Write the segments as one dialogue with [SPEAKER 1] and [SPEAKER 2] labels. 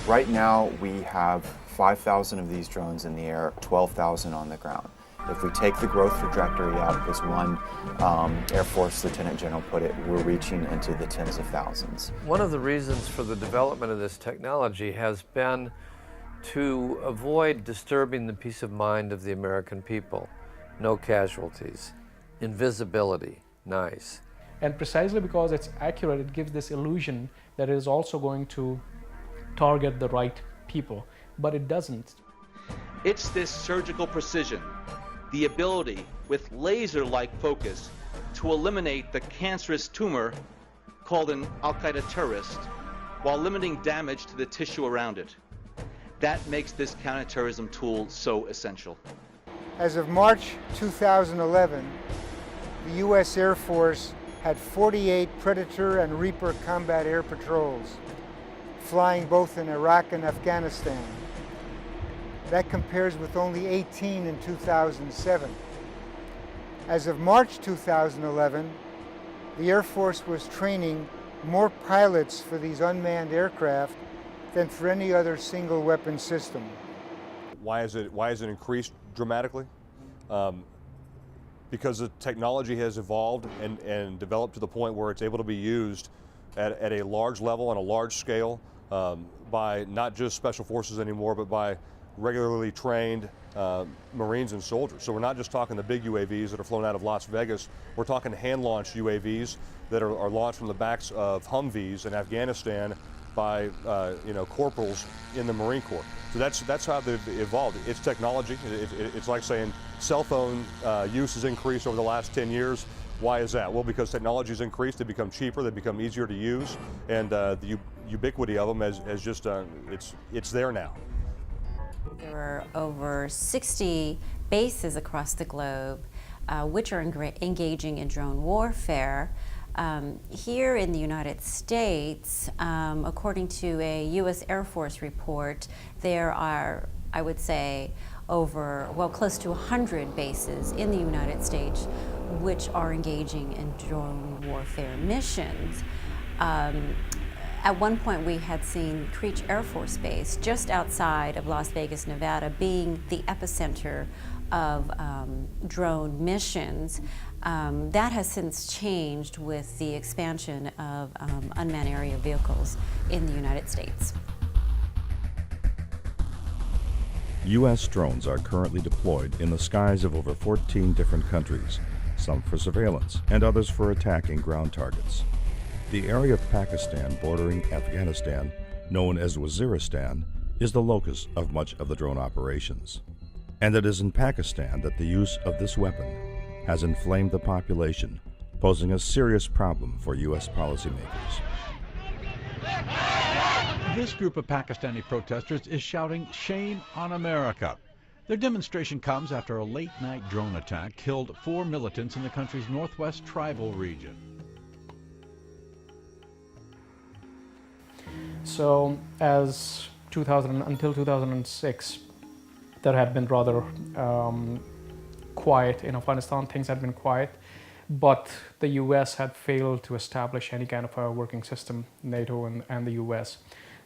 [SPEAKER 1] Right now, we have 5,000 of these drones in the air, 12,000 on the ground. If we take the growth trajectory out, as one Air Force Lieutenant General put it, we're reaching into the tens of thousands.
[SPEAKER 2] One of the reasons for the development of this technology has been to avoid disturbing the peace of mind of the American people. No casualties, invisibility, nice.
[SPEAKER 3] And precisely because it's accurate, it gives this illusion that it is also going to target the right people, but it doesn't.
[SPEAKER 4] It's this surgical precision, the ability with laser-like focus to eliminate the cancerous tumor called an al-Qaeda terrorist while limiting damage to the tissue around it. That makes this counterterrorism tool so essential.
[SPEAKER 5] As of March 2011, the U.S. Air Force had 48 Predator and Reaper combat air patrols, flying both in Iraq and Afghanistan. That compares with only 18 in 2007. As of March 2011, the Air Force was training more pilots for these unmanned aircraft than for any other single weapon system.
[SPEAKER 6] Why is it increased dramatically? Because the technology has evolved and developed to the point where it's able to be used at a large level and a large scale by not just special forces anymore, but by regularly trained Marines and soldiers. So we're not just talking the big UAVs that are flown out of Las Vegas. We're talking hand-launched UAVs that are launched from the backs of Humvees in Afghanistan by corporals in the Marine Corps. So that's how they've evolved. It's technology. It's like saying cell phone use has increased over the last 10 years. Why is that? Well, because technology has increased, they become cheaper, they become easier to use, and the ubiquity of them has just, it's there now.
[SPEAKER 7] There are over 60 bases across the globe which are engaging in drone warfare. Here in the United States, according to a U.S. Air Force report, there are, I would say, close to 100 bases in the United States which are engaging in drone warfare missions. At one point, we had seen Creech Air Force Base, just outside of Las Vegas, Nevada, being the epicenter of drone missions. That has since changed with the expansion of unmanned aerial vehicles in the United States.
[SPEAKER 8] U.S. drones are currently deployed in the skies of over 14 different countries, some for surveillance and others for attacking ground targets. The area of Pakistan bordering Afghanistan, known as Waziristan, is the locus of much of the drone operations. And it is in Pakistan that the use of this weapon has inflamed the population, posing a serious problem for U.S. policymakers.
[SPEAKER 9] This group of Pakistani protesters is shouting, "Shame on America." Their demonstration comes after a late-night drone attack killed 4 militants in the country's northwest tribal region.
[SPEAKER 3] So until 2006, there had been rather quiet in Afghanistan. Things had been quiet, but the US had failed to establish any kind of a working system, NATO and the US.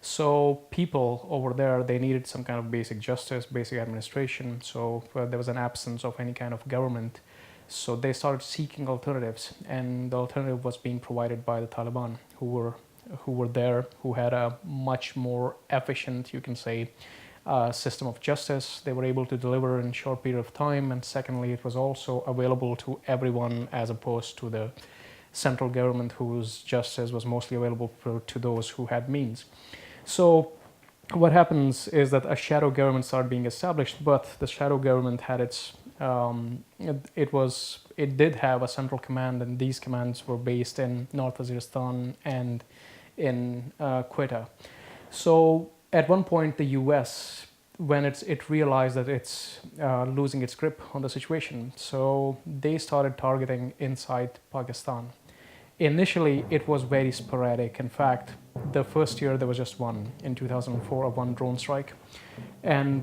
[SPEAKER 3] So people over there, they needed some kind of basic justice, basic administration. So there was an absence of any kind of government. So they started seeking alternatives, and the alternative was being provided by the Taliban, who were there, who had a much more efficient, you can say, system of justice. They were able to deliver in a short period of time, and secondly, it was also available to everyone as opposed to the central government, whose justice was mostly available to those who had means. So what happens is that a shadow government started being established, but the shadow government had its it did have a central command, and these commands were based in North Waziristan and in Quetta. So at one point, the US, when it realized that it's losing its grip on the situation, so they started targeting inside Pakistan. Initially, it was very sporadic. In fact, the first year there was just one, in 2004, one drone strike. And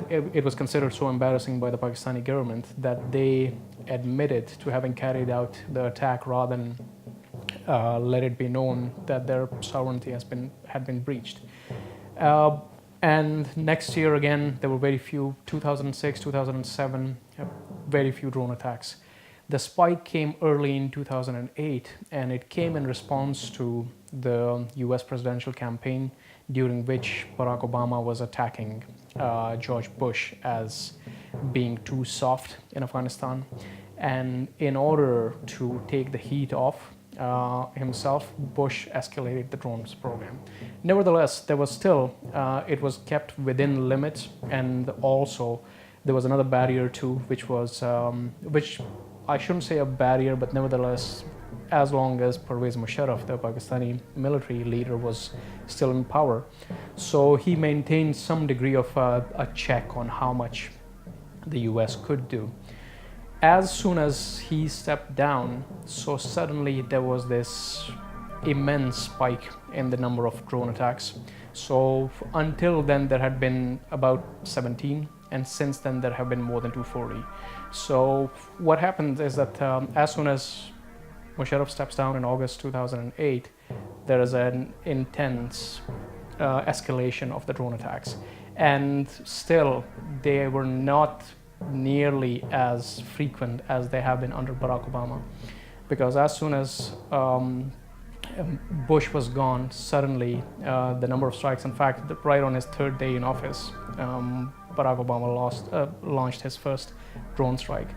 [SPEAKER 3] it was considered so embarrassing by the Pakistani government that they admitted to having carried out the attack rather than let it be known that their sovereignty had been breached. And next year again, there were very few, 2006, 2007, very few drone attacks. The spike came early in 2008, and it came in response to the US presidential campaign, during which Barack Obama was attacking George Bush as being too soft in Afghanistan. And in order to take the heat off himself, Bush escalated the drones program. Nevertheless, there was still, it was kept within limits, and also there was another barrier too, which was, which I shouldn't say a barrier, but nevertheless, as long as Pervez Musharraf, the Pakistani military leader, was still in power, so he maintained some degree of a check on how much the US could do. As soon as he stepped down, so suddenly there was this immense spike in the number of drone attacks. So until then there had been about 17, and since then there have been more than 240. So what happened is that as soon as Musharraf steps down in August 2008, there is an intense escalation of the drone attacks. And still, they were not nearly as frequent as they have been under Barack Obama, because as soon as Bush was gone, suddenly the number of strikes, in fact, right on his third day in office, Barack Obama launched his first drone strike.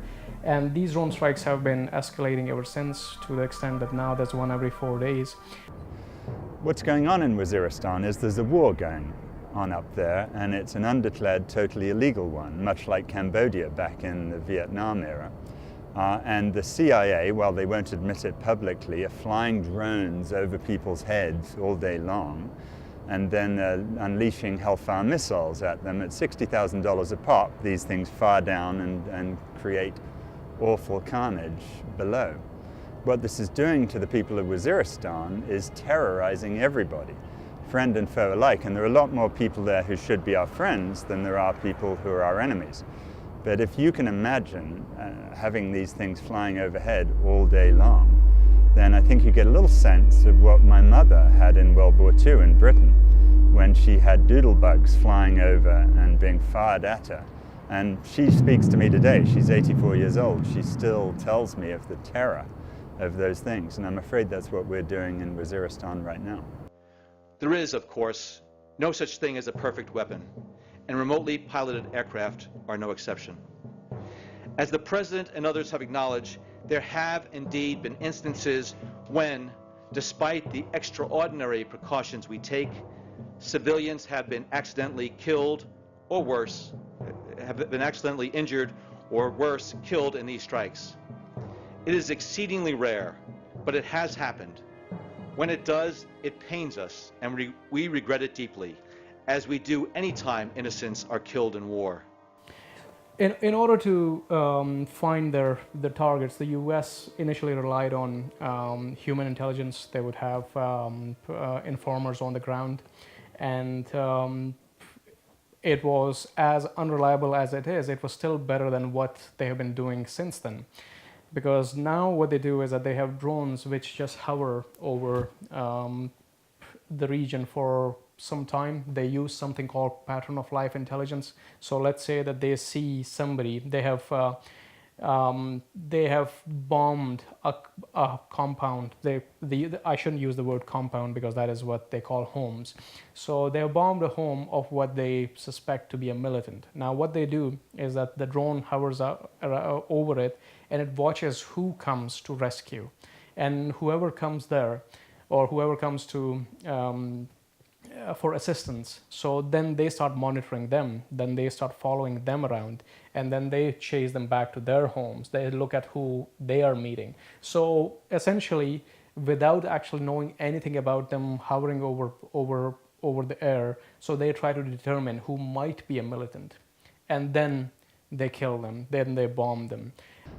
[SPEAKER 3] And these drone strikes have been escalating ever since, to the extent that now there's one every 4 days.
[SPEAKER 10] What's going on in Waziristan is there's a war going on up there, and it's an undeclared, totally illegal one, much like Cambodia back in the Vietnam era. And the CIA, while they won't admit it publicly, are flying drones over people's heads all day long, and then unleashing Hellfire missiles at them at $60,000 a pop. These things fire down and create awful carnage below. What this is doing to the people of Waziristan is terrorizing everybody, friend and foe alike, and there are a lot more people there who should be our friends than there are people who are our enemies. But if you can imagine having these things flying overhead all day long, then I think you get a little sense of what my mother had in World War II in Britain, when she had doodlebugs flying over and being fired at her. And she speaks to me today, she's 84 years old, she still tells me of the terror of those things, and I'm afraid that's what we're doing in Waziristan right now.
[SPEAKER 4] There is, of course, no such thing as a perfect weapon, and remotely piloted aircraft are no exception. As the President and others have acknowledged, there have indeed been instances when, despite the extraordinary precautions we take, civilians have been accidentally killed or worse, have been accidentally injured or worse, killed in these strikes. It is exceedingly rare, but it has happened. When it does, it pains us, and we regret it deeply, as we do any time innocents are killed in war.
[SPEAKER 3] In order to find their targets, the US initially relied on human intelligence. They would have informers on the ground, and it was as unreliable as it is. It was still better than what they have been doing since then. Because now what they do is that they have drones which just hover over the region for some time. They use something called pattern of life intelligence. So let's say that they see somebody, they have bombed a compound. I shouldn't use the word compound because that is what they call homes. So they have bombed a home of what they suspect to be a militant. Now what they do is that the drone hovers over it, and it watches who comes to rescue, and whoever comes there, or whoever comes to for assistance. So then they start monitoring them, then they start following them around, and then they chase them back to their homes. They look at who they are meeting. So essentially, without actually knowing anything about them, hovering over the air, so they try to determine who might be a militant, and then they kill them, then they bomb them.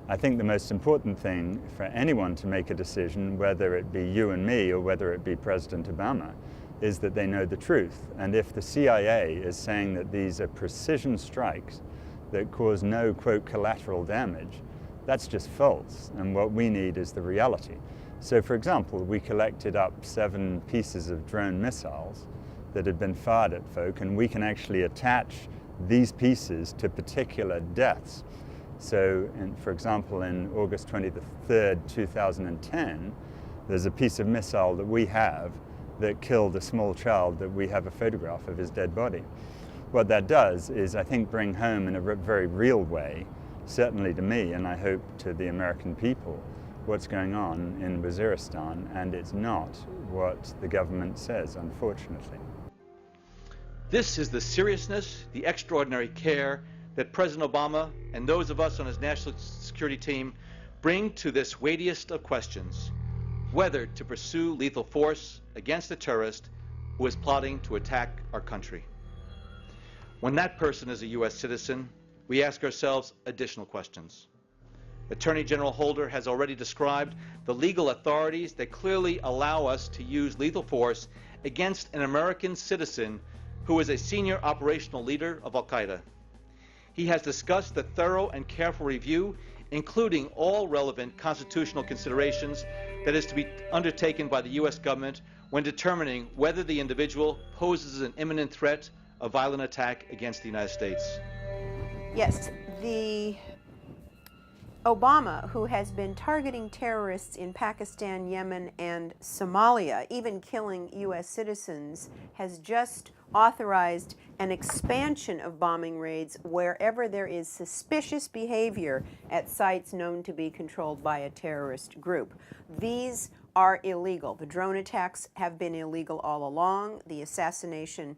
[SPEAKER 10] I think the most important thing for anyone to make a decision, whether it be you and me or whether it be President Obama, is that they know the truth. And if the CIA is saying that these are precision strikes that cause no, quote, collateral damage, that's just false. And what we need is the reality. So for example, we collected up 7 pieces of drone missiles that had been fired at folk, and we can actually attach these pieces to particular deaths. So, for example, in August 23rd, 2010, there's a piece of missile that we have that killed a small child that we have a photograph of his dead body. What that does is, I think, bring home in a very real way, certainly to me, and I hope to the American people, what's going on in Waziristan, and it's not what the government says, unfortunately.
[SPEAKER 4] This is the seriousness, the extraordinary care that President Obama and those of us on his national security team bring to this weightiest of questions: whether to pursue lethal force against a terrorist who is plotting to attack our country. When that person is a U.S. citizen, we ask ourselves additional questions. Attorney General Holder has already described the legal authorities that clearly allow us to use lethal force against an American citizen who is a senior operational leader of Al-Qaeda. He has discussed the thorough and careful review, including all relevant constitutional considerations, that is to be undertaken by the U.S. government when determining whether the individual poses an imminent threat of violent attack against the United States.
[SPEAKER 11] Yes, the Obama, who has been targeting terrorists in Pakistan, Yemen, and Somalia, even killing U.S. citizens, has just authorized an expansion of bombing raids wherever there is suspicious behavior at sites known to be controlled by a terrorist group. These are illegal. The drone attacks have been illegal all along. The assassinations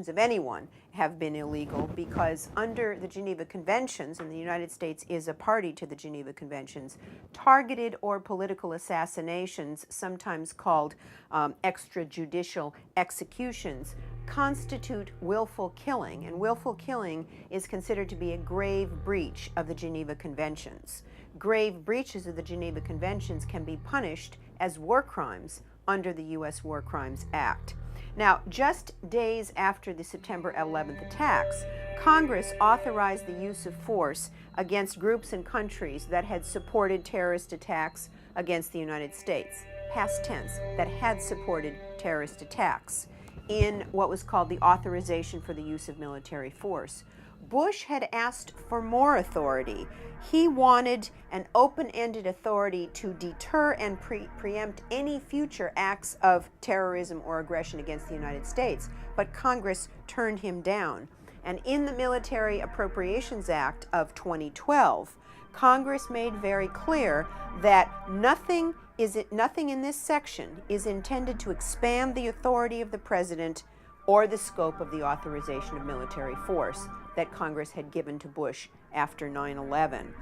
[SPEAKER 11] of anyone have been illegal because under the Geneva Conventions, and the United States is a party to the Geneva Conventions, targeted or political assassinations, sometimes called extrajudicial executions, constitute willful killing, and willful killing is considered to be a grave breach of the Geneva Conventions. Grave breaches of the Geneva Conventions can be punished as war crimes under the U.S. War Crimes Act. Now, just days after the September 11th attacks, Congress authorized the use of force against groups and countries that had supported terrorist attacks against the United States, past tense, that had supported terrorist attacks, in what was called the Authorization for the Use of Military Force. Bush had asked for more authority. He wanted an open-ended authority to deter and preempt any future acts of terrorism or aggression against the United States, but Congress turned him down. And in the Military Appropriations Act of 2012, Congress made very clear that nothing in this section is intended to expand the authority of the President or the scope of the authorization of military force that Congress had given to Bush after 9/11.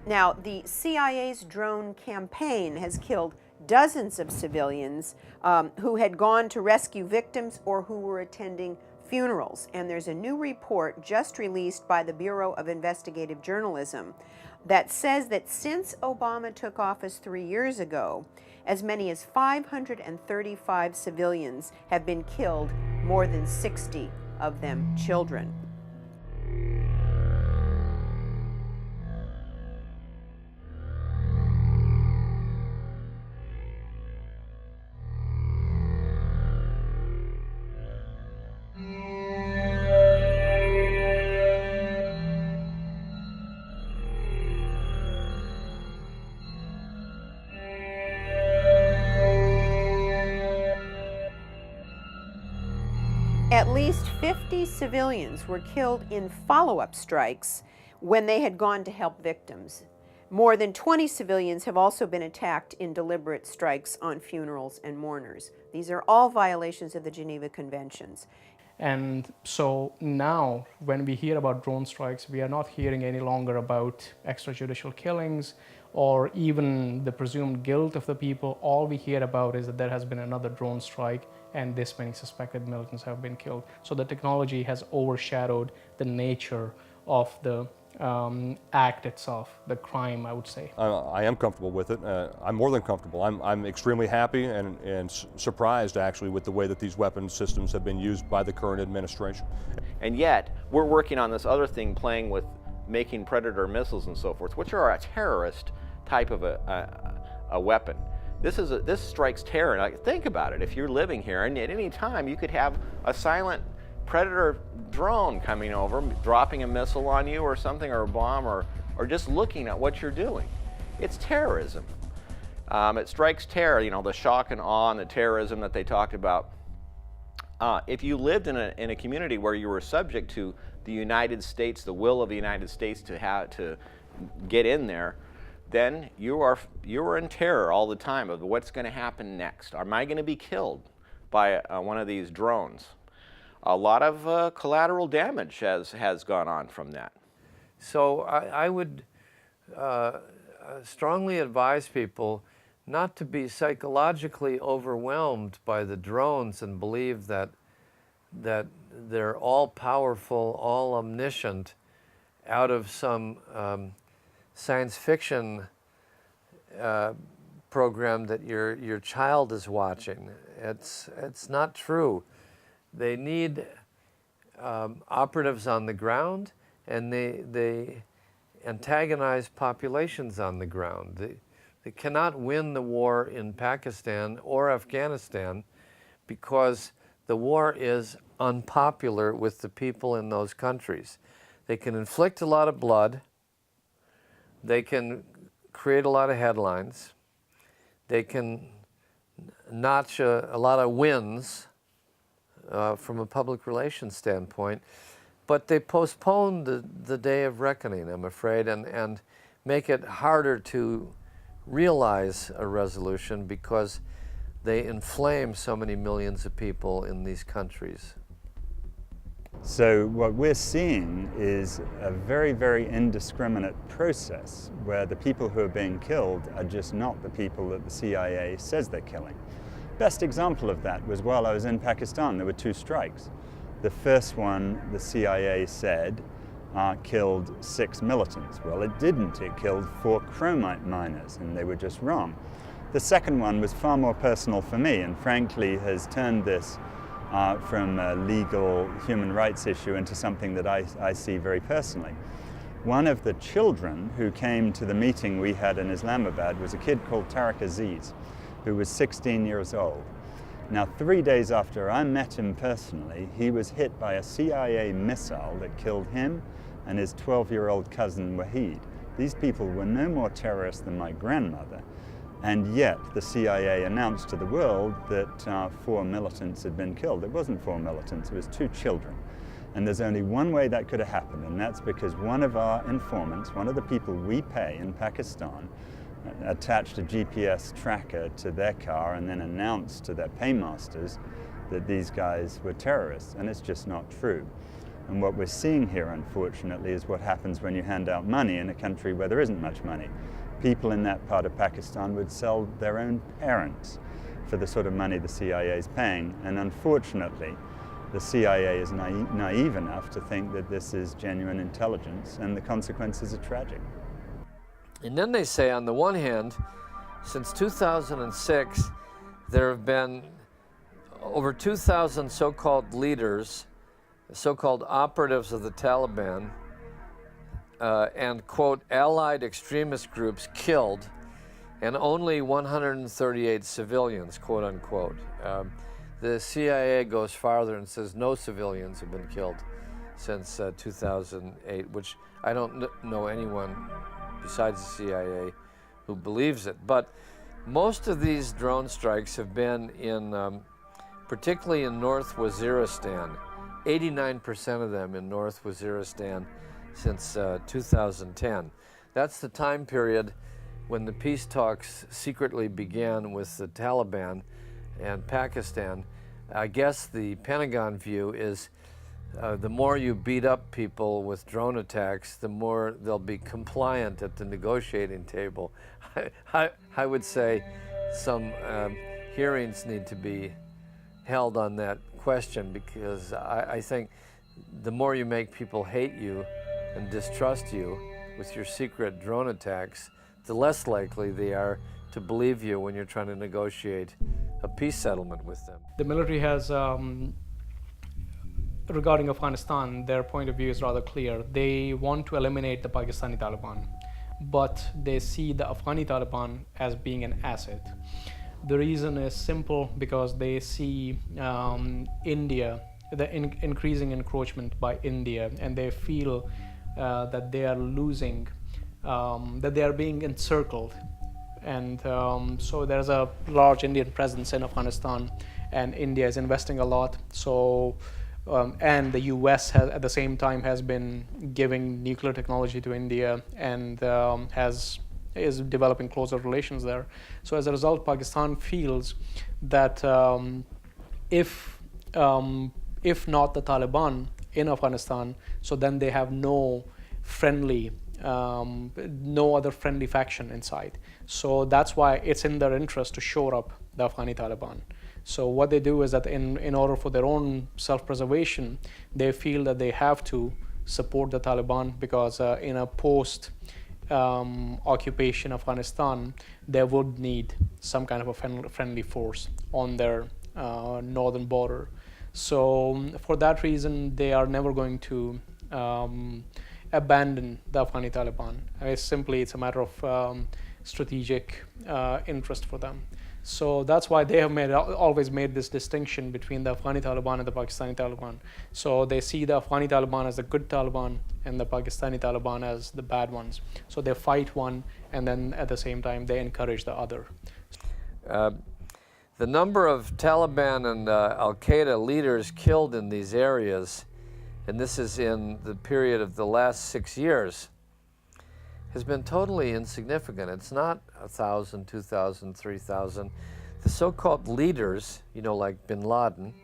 [SPEAKER 11] Now, the CIA's drone campaign has killed dozens of civilians who had gone to rescue victims or who were attending funerals. And there's a new report just released by the Bureau of Investigative Journalism that says that since Obama took office 3 years ago, as many as 535 civilians have been killed, more than 60 of them children. At least 50 civilians were killed in follow-up strikes when they had gone to help victims. More than 20 civilians have also been attacked in deliberate strikes on funerals and mourners. These are all violations of the Geneva Conventions.
[SPEAKER 3] And so now, when we hear about drone strikes, we are not hearing any longer about extrajudicial killings or even the presumed guilt of the people. All we hear about is that there has been another drone strike and this many suspected militants have been killed. So the technology has overshadowed the nature of the act itself, the crime, I would say.
[SPEAKER 6] I am comfortable with it. I'm more than comfortable. I'm extremely happy and surprised, actually, with the way that these weapon systems have been used by the current administration.
[SPEAKER 12] And yet, we're working on this other thing, playing with making Predator missiles and so forth, which are a terrorist type of a weapon. This strikes terror. Like, think about it. If you're living here, and at any time you could have a silent predator drone coming over, dropping a missile on you or something, or a bomb, or just looking at what you're doing. It's terrorism. It strikes terror, you know, the shock and awe and the terrorism that they talked about. If you lived in a community where you were subject to the United States, the will of the United States to get in there, then you are in terror all the time of what's going to happen next. Am I going to be killed by one of these drones? A lot of collateral damage has gone on from that.
[SPEAKER 2] So I would strongly advise people not to be psychologically overwhelmed by the drones and believe that they're all powerful, all omniscient, out of some science fiction program that your child is watching. It's not true. They need operatives on the ground, and they antagonize populations on the ground. They cannot win the war in Pakistan or Afghanistan because the war is unpopular with the people in those countries. They can inflict a lot of blood. They can create a lot of headlines. They can notch a lot of wins from a public relations standpoint, but they postpone the day of reckoning, I'm afraid, and make it harder to realize a resolution because they inflame so many millions of people in these countries.
[SPEAKER 10] So what we're seeing is a very, very indiscriminate process where the people who are being killed are just not the people that the CIA says they're killing. Best example of that was while I was in Pakistan. There were 2 strikes. The first one, the CIA said, killed 6 militants. Well, it didn't. It killed 4 chromite miners, and they were just wrong. The second one was far more personal for me, and frankly has turned this from a legal human rights issue into something that I see very personally. One of the children who came to the meeting we had in Islamabad was a kid called Tariq Aziz, who was 16 years old. Now, 3 days after I met him personally, he was hit by a CIA missile that killed him and his 12-year-old cousin Wahid. These people were no more terrorists than my grandmother, and yet the CIA announced to the world that 4 militants had been killed. It wasn't 4 militants, it was 2 children. And there's only one way that could have happened, and that's because one of our informants, one of the people we pay in Pakistan, attached a GPS tracker to their car and then announced to their paymasters that these guys were terrorists, and it's just not true. And what we're seeing here, unfortunately, is what happens when you hand out money in a country where there isn't much money. People in that part of Pakistan would sell their own parents for the sort of money the CIA is paying, and unfortunately, the CIA is naive enough to think that this is genuine intelligence, and the consequences are tragic.
[SPEAKER 2] And then they say, on the one hand, since 2006, there have been over 2,000 so-called leaders, so-called operatives of the Taliban, and, quote, allied extremist groups killed, and only 138 civilians, quote unquote. The CIA goes farther and says no civilians have been killed since 2008, which I don't know anyone besides the CIA who believes it. But most of these drone strikes have been in, particularly in North Waziristan, 89% of them in North Waziristan since 2010. That's the time period when the peace talks secretly began with the Taliban and Pakistan. I guess the Pentagon view is the more you beat up people with drone attacks, the more they'll be compliant at the negotiating table. I would say some hearings need to be held on that question, because I think the more you make people hate you and distrust you with your secret drone attacks, the less likely they are to believe you when you're trying to negotiate a peace settlement with them.
[SPEAKER 3] The military has, regarding Afghanistan, their point of view is rather clear. They want to eliminate the Pakistani Taliban. but they see the Afghani Taliban as being an asset. The reason is simple, because they see India, the increasing encroachment by India, and they feel that they are losing, that they are being encircled. And so there's a large Indian presence in Afghanistan, and India is investing a lot. So, and the US has, at the same time, has been giving nuclear technology to India, and is developing closer relations there. So as a result, Pakistan feels that if not the Taliban in Afghanistan, so then they have no other friendly faction inside. So that's why it's in their interest to shore up the Afghani Taliban. So what they do is that in order for their own self-preservation, they feel that they have to support the Taliban, because in a post occupation Afghanistan, they would need some kind of a friendly force on their northern border. So for that reason, they are never going to abandon the Afghani Taliban. It's a matter of strategic interest for them. So that's why they have always made this distinction between the Afghani Taliban and the Pakistani Taliban. So they see the Afghani Taliban as the good Taliban and the Pakistani Taliban as the bad ones. So they fight one, and then at the same time they encourage the other.
[SPEAKER 2] The number of Taliban and Al-Qaeda leaders killed in these areas, and this is in the period of the last 6 years, has been totally insignificant. It's not 1,000, 2,000, 3,000. The so-called leaders, like bin Laden,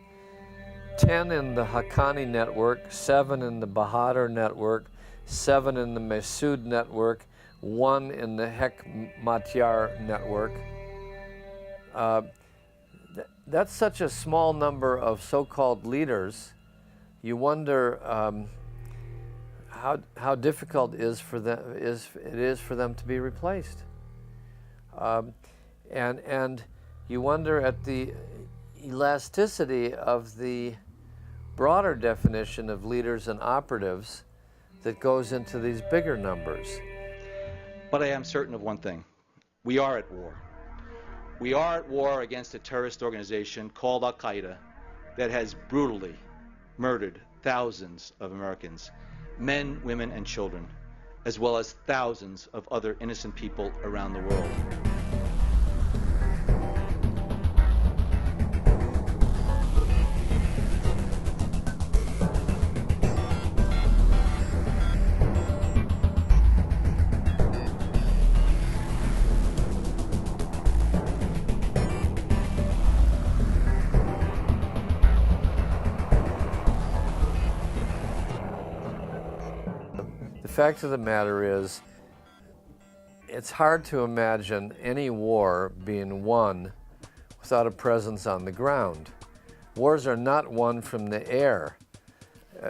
[SPEAKER 2] 10 in the Haqqani network, 7 in the Bahadur network, 7 in the Masood network, 1 in the Hekmatyar network. That's such a small number of so-called leaders. You wonder how difficult it is for them to be replaced, and you wonder at the elasticity of the broader definition of leaders and operatives that goes into these bigger numbers.
[SPEAKER 4] But I am certain of one thing: we are at war. We are at war against a terrorist organization called Al-Qaeda that has brutally murdered thousands of Americans, men, women, and children, as well as thousands of other innocent people around the world.
[SPEAKER 2] The fact of the matter is, it's hard to imagine any war being won without a presence on the ground. Wars are not won from the air,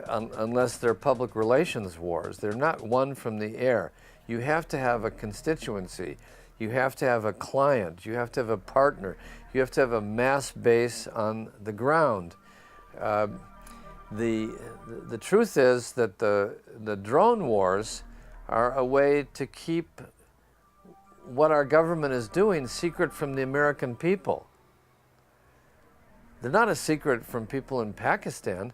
[SPEAKER 2] unless they're public relations wars. They're not won from the air. You have to have a constituency. You have to have a client. You have to have a partner. You have to have a mass base on the ground. The truth is that the drone wars are a way to keep what our government is doing secret from the American people. They're not a secret from people in Pakistan.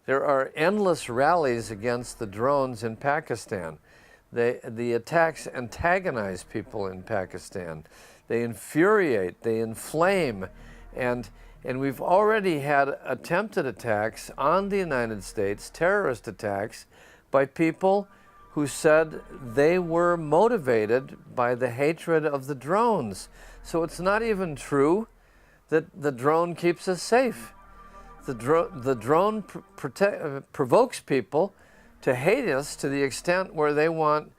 [SPEAKER 2] There are endless rallies against the drones in Pakistan. The attacks antagonize people in Pakistan. They infuriate, they inflame, and we've already had attempted attacks on the United States, terrorist attacks, by people who said they were motivated by the hatred of the drones. So it's not even true that the drone keeps us safe. The drone provokes people to hate us to the extent where they want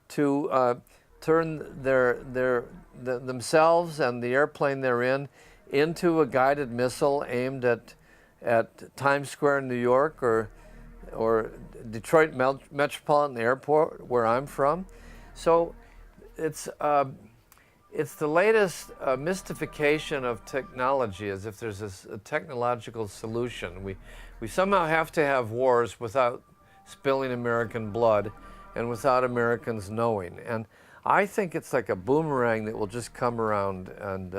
[SPEAKER 2] to turn themselves and the airplane they're in into a guided missile aimed at Times Square in New York or Detroit Metropolitan Airport, where I'm from. So it's the latest mystification of technology, as if there's a technological solution. We somehow have to have wars without spilling American blood and without Americans knowing. And I think it's like a boomerang that will just come around and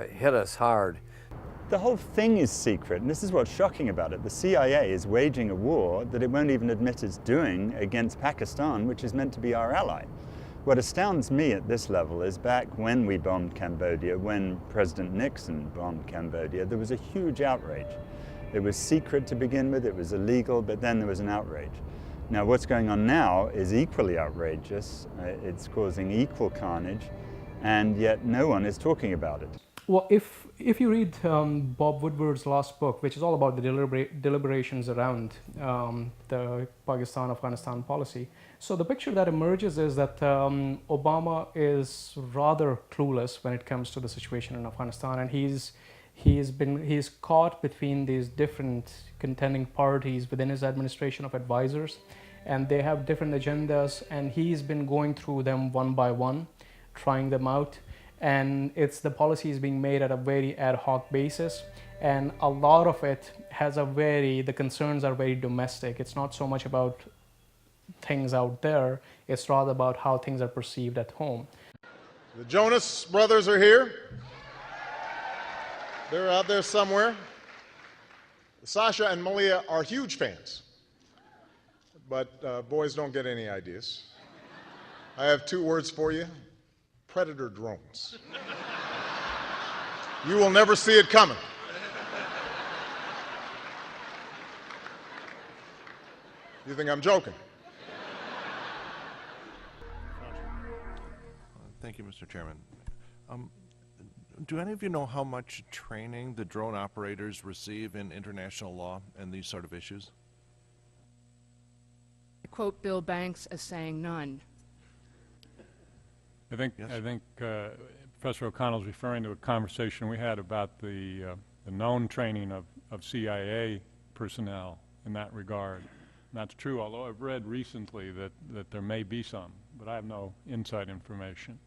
[SPEAKER 2] hit us hard.
[SPEAKER 10] The whole thing is secret, and this is what's shocking about it. The CIA is waging a war that it won't even admit it's doing against Pakistan, which is meant to be our ally. What astounds me at this level is back when we bombed Cambodia, when President Nixon bombed Cambodia, there was a huge outrage. It was secret to begin with, it was illegal, but then there was an outrage. Now what's going on now is equally outrageous. It's causing equal carnage, and yet no one is talking about it.
[SPEAKER 3] Well, if you read Bob Woodward's last book, which is all about the deliberations around the Pakistan-Afghanistan policy, so the picture that emerges is that Obama is rather clueless when it comes to the situation in Afghanistan, and he's caught between these different contending parties within his administration of advisors, and they have different agendas, and he's been going through them one by one, trying them out. And it's the policies being made at a very ad hoc basis, and a lot of it has the concerns are very domestic. It's not so much about things out there, it's rather about how things are perceived at home.
[SPEAKER 13] The Jonas brothers are here. They're out there somewhere. Sasha and Malia are huge fans, but boys don't get any ideas. I have 2 words for you. Predator drones. You will never see it coming. You think I'm joking?
[SPEAKER 14] Thank you, Mr. Chairman. Do any of you know how much training the drone operators receive in international law and these sort of issues?
[SPEAKER 15] I quote Bill Banks as saying none.
[SPEAKER 16] I think Professor O'Connell's referring to a conversation we had about the known training of CIA personnel in that regard. And that's true, although I've read recently that there may be some, but I have no inside information.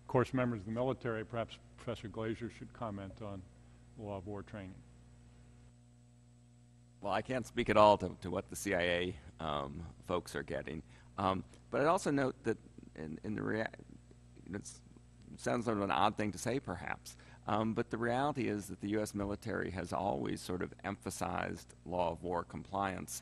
[SPEAKER 16] Of course, members of the military, perhaps Professor Glaser should comment on law of war training.
[SPEAKER 17] Well, I can't speak at all to what the CIA folks are getting, but I'd also note that in the it sounds sort of an odd thing to say, perhaps, but the reality is that the U.S. military has always sort of emphasized law of war compliance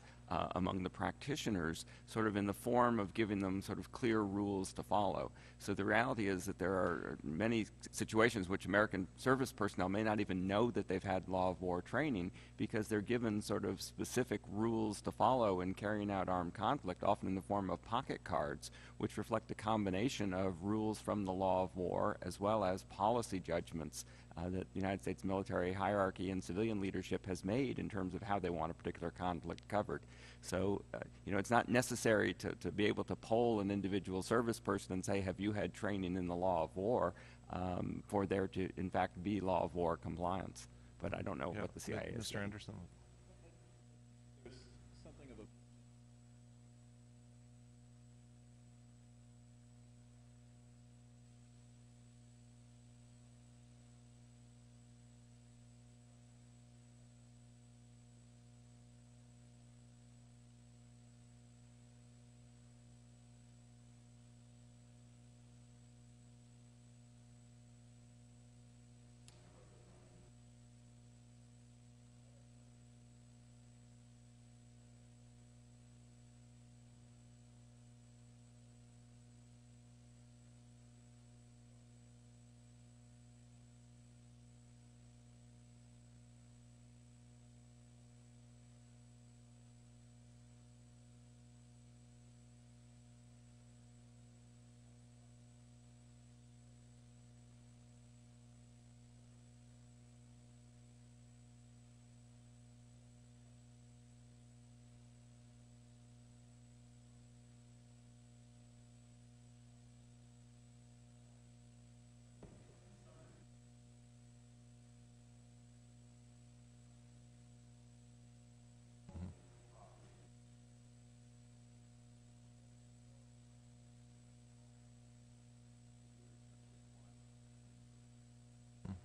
[SPEAKER 17] among the practitioners, sort of in the form of giving them sort of clear rules to follow. So the reality is that there are many situations which American service personnel may not even know that they've had law of war training because they're given sort of specific rules to follow in carrying out armed conflict, often in the form of pocket cards, which reflect a combination of rules from the law of war as well as policy judgments that the United States military hierarchy and civilian leadership has made in terms of how they want a particular conflict covered. So, it's not necessary to be able to poll an individual service person and say, have you had training in the law of war for there to, in fact, be law of war compliance. But I don't know what the CIA is.
[SPEAKER 14] Mr. Anderson.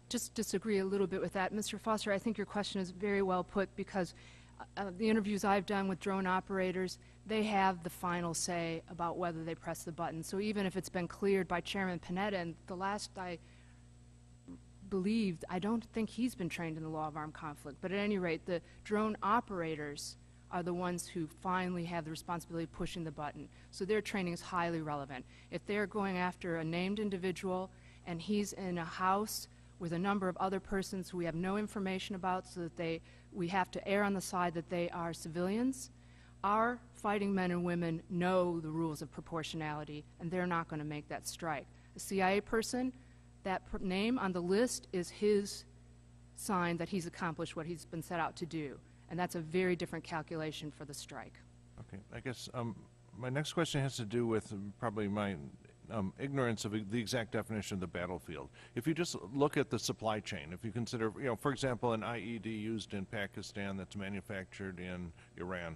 [SPEAKER 15] Just disagree a little bit with that. Mr. Foster, I think your question is very well put because the interviews I've done with drone operators, they have the final say about whether they press the button. So even if it's been cleared by Chairman Panetta, and the last I believed, I don't think he's been trained in the law of armed conflict, but at any rate, the drone operators are the ones who finally have the responsibility of pushing the button. So their training is highly relevant. If they're going after a named individual and he's in a house with a number of other persons who we have no information about, so that we have to err on the side that they are civilians, our fighting men and women know the rules of proportionality, and they're not going to make that strike. A CIA person, that name on the list is his sign that he's accomplished what he's been set out to do. And that's a very different calculation for the strike.
[SPEAKER 14] Okay, I guess my next question has to do with probably my ignorance of the exact definition of the battlefield. If you just look at the supply chain, if you consider, for example, an IED used in Pakistan that's manufactured in Iran,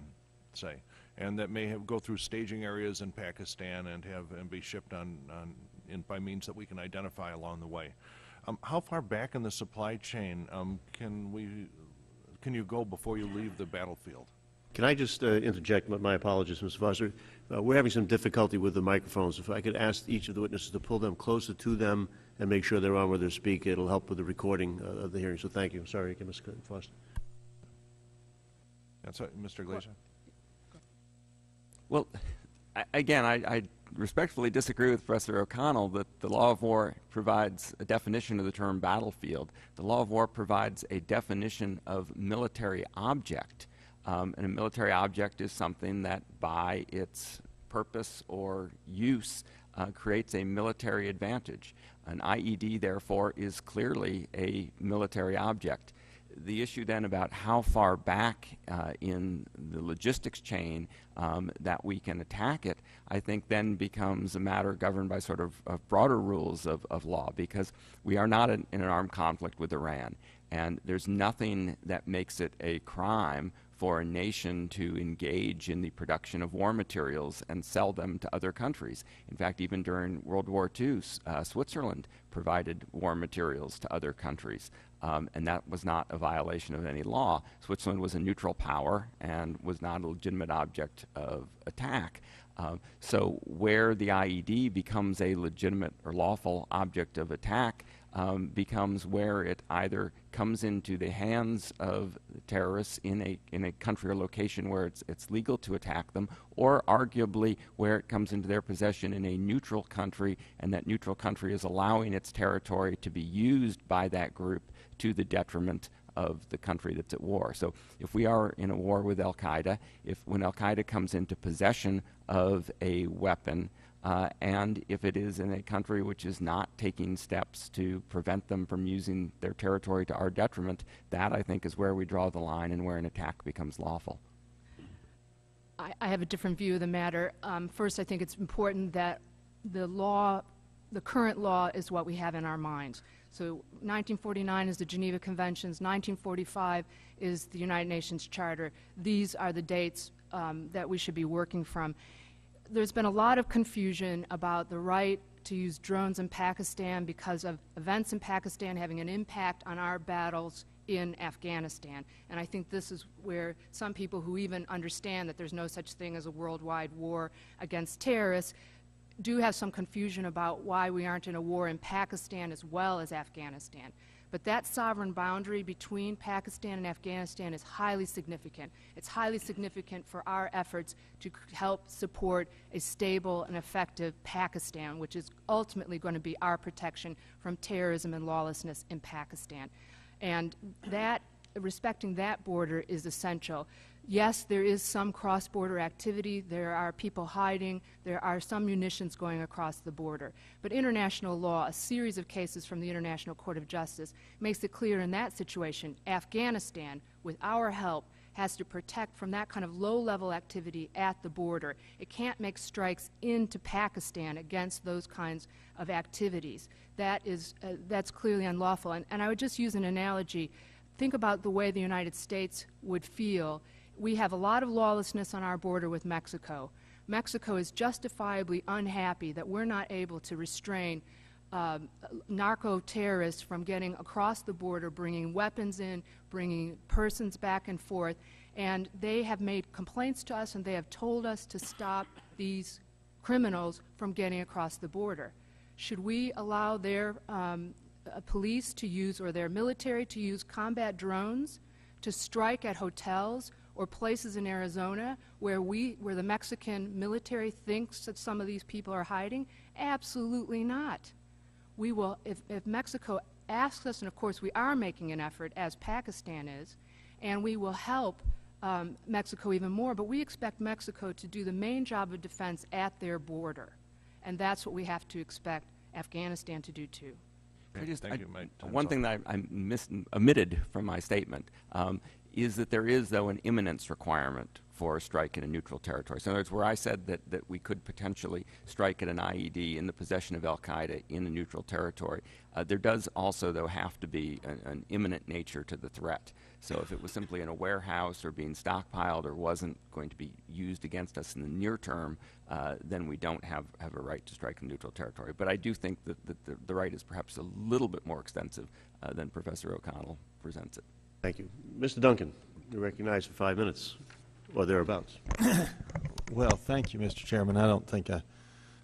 [SPEAKER 14] say, and that may go through staging areas in Pakistan and be shipped by means that we can identify along the way. How far back in the supply chain can you go before you leave the battlefield?
[SPEAKER 18] Can I just interject? My apologies, Mr. Foster. We're having some difficulty with the microphones. If I could ask each of the witnesses to pull them closer to them and make sure they're on where they're speaking, it'll help with the recording of the hearing. So thank you. Sorry again, Mr. Foster.
[SPEAKER 14] That's right, Mr. Glazer.
[SPEAKER 17] Well, again, I respectfully disagree with Professor O'Connell that the law of war provides a definition of the term battlefield. The law of war provides a definition of military object. And a military object is something that by its purpose or use creates a military advantage. An IED, therefore, is clearly a military object. The issue then about how far back in the logistics chain that we can attack it, I think then becomes a matter governed by sort of broader rules of law, because we are not in an armed conflict with Iran, and there's nothing that makes it a crime for a nation to engage in the production of war materials and sell them to other countries. In fact, even during World War II, Switzerland provided war materials to other countries, and that was not a violation of any law. Switzerland was a neutral power and was not a legitimate object of attack. So where the IED becomes a legitimate or lawful object of attack becomes where it either comes into the hands of terrorists in a country or location where it's legal to attack them, or arguably where it comes into their possession in a neutral country, and that neutral country is allowing its territory to be used by that group to the detriment of the country that's at war. So if we are in a war with Al-Qaeda, when Al-Qaeda comes into possession of a weapon, and if it is in a country which is not taking steps to prevent them from using their territory to our detriment, that I think is where we draw the line and where an attack becomes lawful.
[SPEAKER 15] I have a different view of the matter. First, I think it's important that the current law is what we have in our minds. So 1949 is the Geneva Conventions, 1945 is the United Nations Charter. These are the dates that we should be working from. There's been a lot of confusion about the right to use drones in Pakistan because of events in Pakistan having an impact on our battles in Afghanistan. And I think this is where some people who even understand that there's no such thing as a worldwide war against terrorists do have some confusion about why we aren't in a war in Pakistan as well as Afghanistan. But that sovereign boundary between Pakistan and Afghanistan is highly significant. It's highly significant for our efforts to help support a stable and effective Pakistan, which is ultimately going to be our protection from terrorism and lawlessness in Pakistan. And respecting that border is essential. Yes, there is some cross-border activity. There are people hiding. There are some munitions going across the border. But international law, a series of cases from the International Court of Justice, makes it clear in that situation, Afghanistan, with our help, has to protect from that kind of low-level activity at the border. It can't make strikes into Pakistan against those kinds of activities. That's clearly unlawful. And I would just use an analogy. Think about the way the United States would feel. We have a lot of lawlessness on our border with Mexico. Mexico is justifiably unhappy that we're not able to restrain narco-terrorists from getting across the border, bringing weapons in, bringing persons back and forth. And they have made complaints to us, and they have told us to stop these criminals from getting across the border. Should we allow their police to use, or their military to use, combat drones to strike at hotels or places in Arizona where the Mexican military thinks that some of these people are hiding? Absolutely not. We will, if Mexico asks us, and of course we are making an effort, as Pakistan is, and we will help Mexico even more, but we expect Mexico to do the main job of defense at their border. And that's what we have to expect Afghanistan to do too.
[SPEAKER 17] One thing that I omitted from my statement is that there is, though, an imminence requirement for a strike in a neutral territory. So in other words, where I said that we could potentially strike at an IED in the possession of al-Qaeda in a neutral territory, there does also, though, have to be an imminent nature to the threat. So if it was simply in a warehouse or being stockpiled or wasn't going to be used against us in the near term, then we don't have a right to strike in neutral territory. But I do think that the right is perhaps a little bit more extensive than Professor O'Connell presents it.
[SPEAKER 18] Thank you. Mr. Duncan, you're recognized for 5 minutes, or thereabouts.
[SPEAKER 19] Well, thank you, Mr. Chairman. I don't think I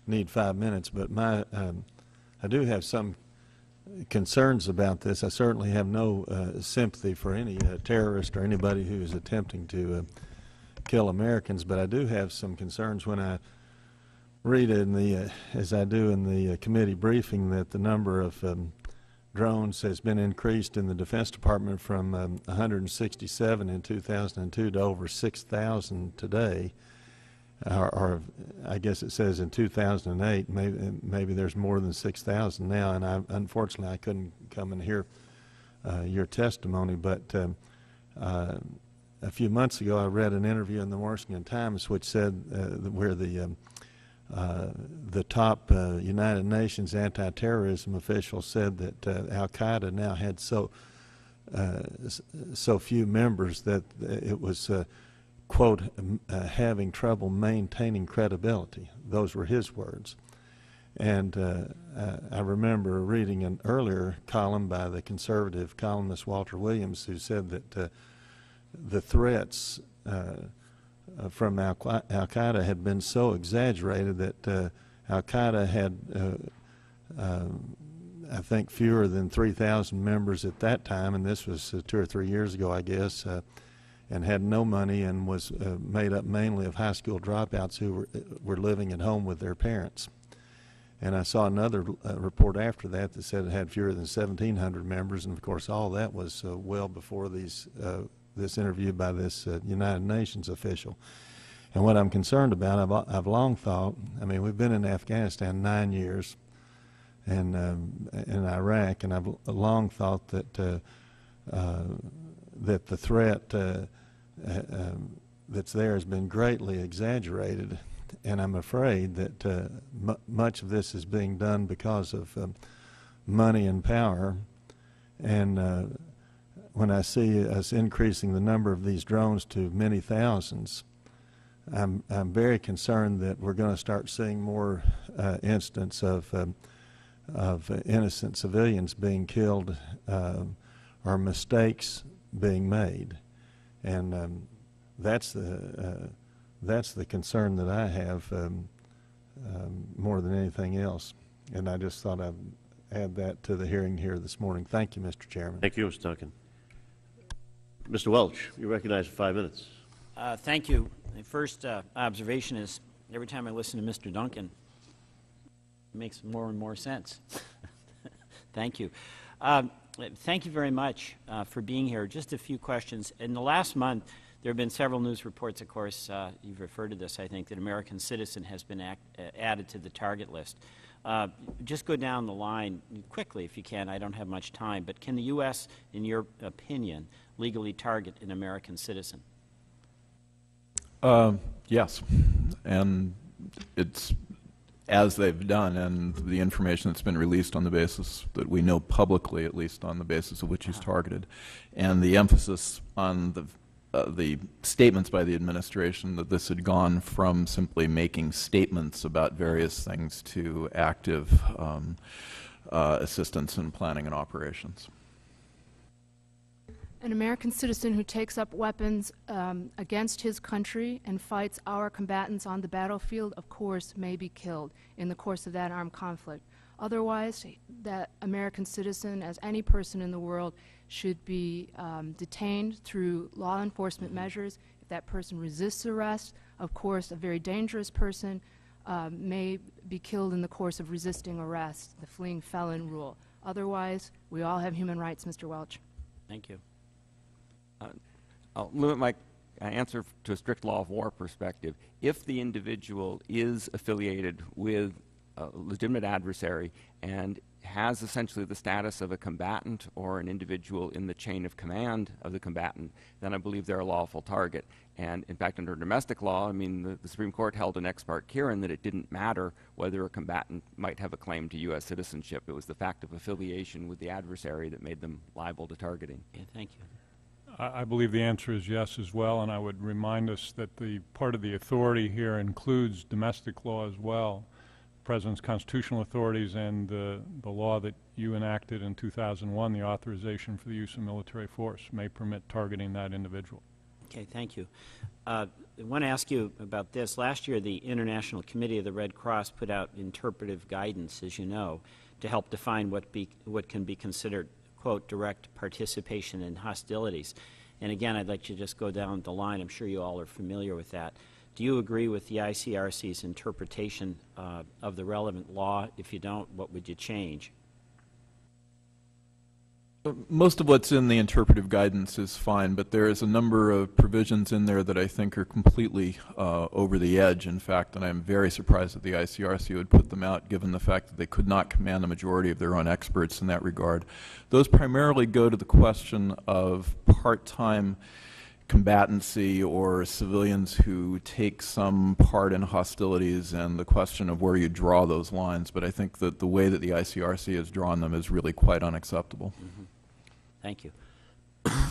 [SPEAKER 19] need 5 minutes, but I do have some concerns about this. I certainly have no sympathy for any terrorist or anybody who is attempting to kill Americans, but I do have some concerns when I read in the, as I do in the committee briefing, that the number of drones has been increased in the Defense Department from 167 in 2002 to over 6,000 today. Or I guess it says in 2008, maybe there's more than 6,000 now, and unfortunately I couldn't come and hear your testimony, but a few months ago I read an interview in the Washington Times which said where the top United Nations anti-terrorism official said that al-Qaeda now had so few members that it was quote, having trouble maintaining credibility. Those were his words. And I remember reading an earlier column by the conservative columnist Walter Williams, who said that the threats from al-Qaeda had been so exaggerated that al-Qaeda had, I think, fewer than 3,000 members at that time, and this was 2 or 3 years ago, I guess, and had no money and was made up mainly of high school dropouts who were living at home with their parents. And I saw another report after that that said it had fewer than 1,700 members, and of course all that was well before this interview by this United Nations official. And what I'm concerned about, I've long thought, I mean, we've been in Afghanistan 9 years, and in Iraq, and I've long thought that that the threat that's there has been greatly exaggerated, and I'm afraid that much of this is being done because of money and power. And when I see us increasing the number of these drones to many thousands, I'm very concerned that we're going to start seeing more instances of innocent civilians being killed or mistakes being made, and that's the concern that I have more than anything else. And I just thought I'd add that to the hearing here this morning. Thank you, Mr. Chairman.
[SPEAKER 18] Thank you, Mr. Duncan. Mr. Welch, you're recognized for 5 minutes.
[SPEAKER 20] Thank you. The first observation is every time I listen to Mr. Duncan, it makes more and more sense. Thank you. Thank you very much for being here. Just a few questions. In the last month, there have been several news reports, of course, you've referred to this, I think, that American citizen has been added to the target list. Just go down the line quickly if you can. I don't have much time. But can the U.S., in your opinion, legally target an American citizen?
[SPEAKER 21] Yes. And it's as they've done, and the information that's been released on the basis that we know publicly, at least on the basis of which he's targeted, and the emphasis on the statements by the administration that this had gone from simply making statements about various things to active assistance in planning and operations.
[SPEAKER 15] An American citizen who takes up weapons against his country and fights our combatants on the battlefield, of course, may be killed in the course of that armed conflict. Otherwise, that American citizen, as any person in the world, should be detained through law enforcement measures. If that person resists arrest, of course, a very dangerous person may be killed in the course of resisting arrest, the fleeing felon rule. Otherwise, we all have human rights, Mr. Welch.
[SPEAKER 20] Thank you.
[SPEAKER 17] I'll limit my answer to a strict law of war perspective. If the individual is affiliated with a legitimate adversary and has essentially the status of a combatant or an individual in the chain of command of the combatant, then I believe they're a lawful target. And in fact, under domestic law, I mean, the Supreme Court held in Ex parte Quirin that it didn't matter whether a combatant might have a claim to U.S. citizenship. It was the fact of affiliation with the adversary that made them liable to targeting.
[SPEAKER 20] Okay, thank you.
[SPEAKER 16] I believe the answer is yes as well, and I would remind us that the part of the authority here includes domestic law as well. The President's constitutional authorities and the law that you enacted in 2001, the authorization for the use of military force, may permit targeting that individual.
[SPEAKER 20] Okay, thank you. I want to ask you about this. Last year, the International Committee of the Red Cross put out interpretive guidance, as you know, to help define what can be considered, quote, direct participation in hostilities. And again, I'd like to just go down the line. I'm sure you all are familiar with that. Do you agree with the ICRC's interpretation of the relevant law? If you don't, what would you change?
[SPEAKER 21] Most of what's in the interpretive guidance is fine, but there is a number of provisions in there that I think are completely over the edge, in fact, and I'm very surprised that the ICRC would put them out, given the fact that they could not command the majority of their own experts in that regard. Those primarily go to the question of part-time combatancy or civilians who take some part in hostilities and the question of where you draw those lines, but I think that the way that the ICRC has drawn them is really quite unacceptable.
[SPEAKER 20] Mm-hmm. Thank you.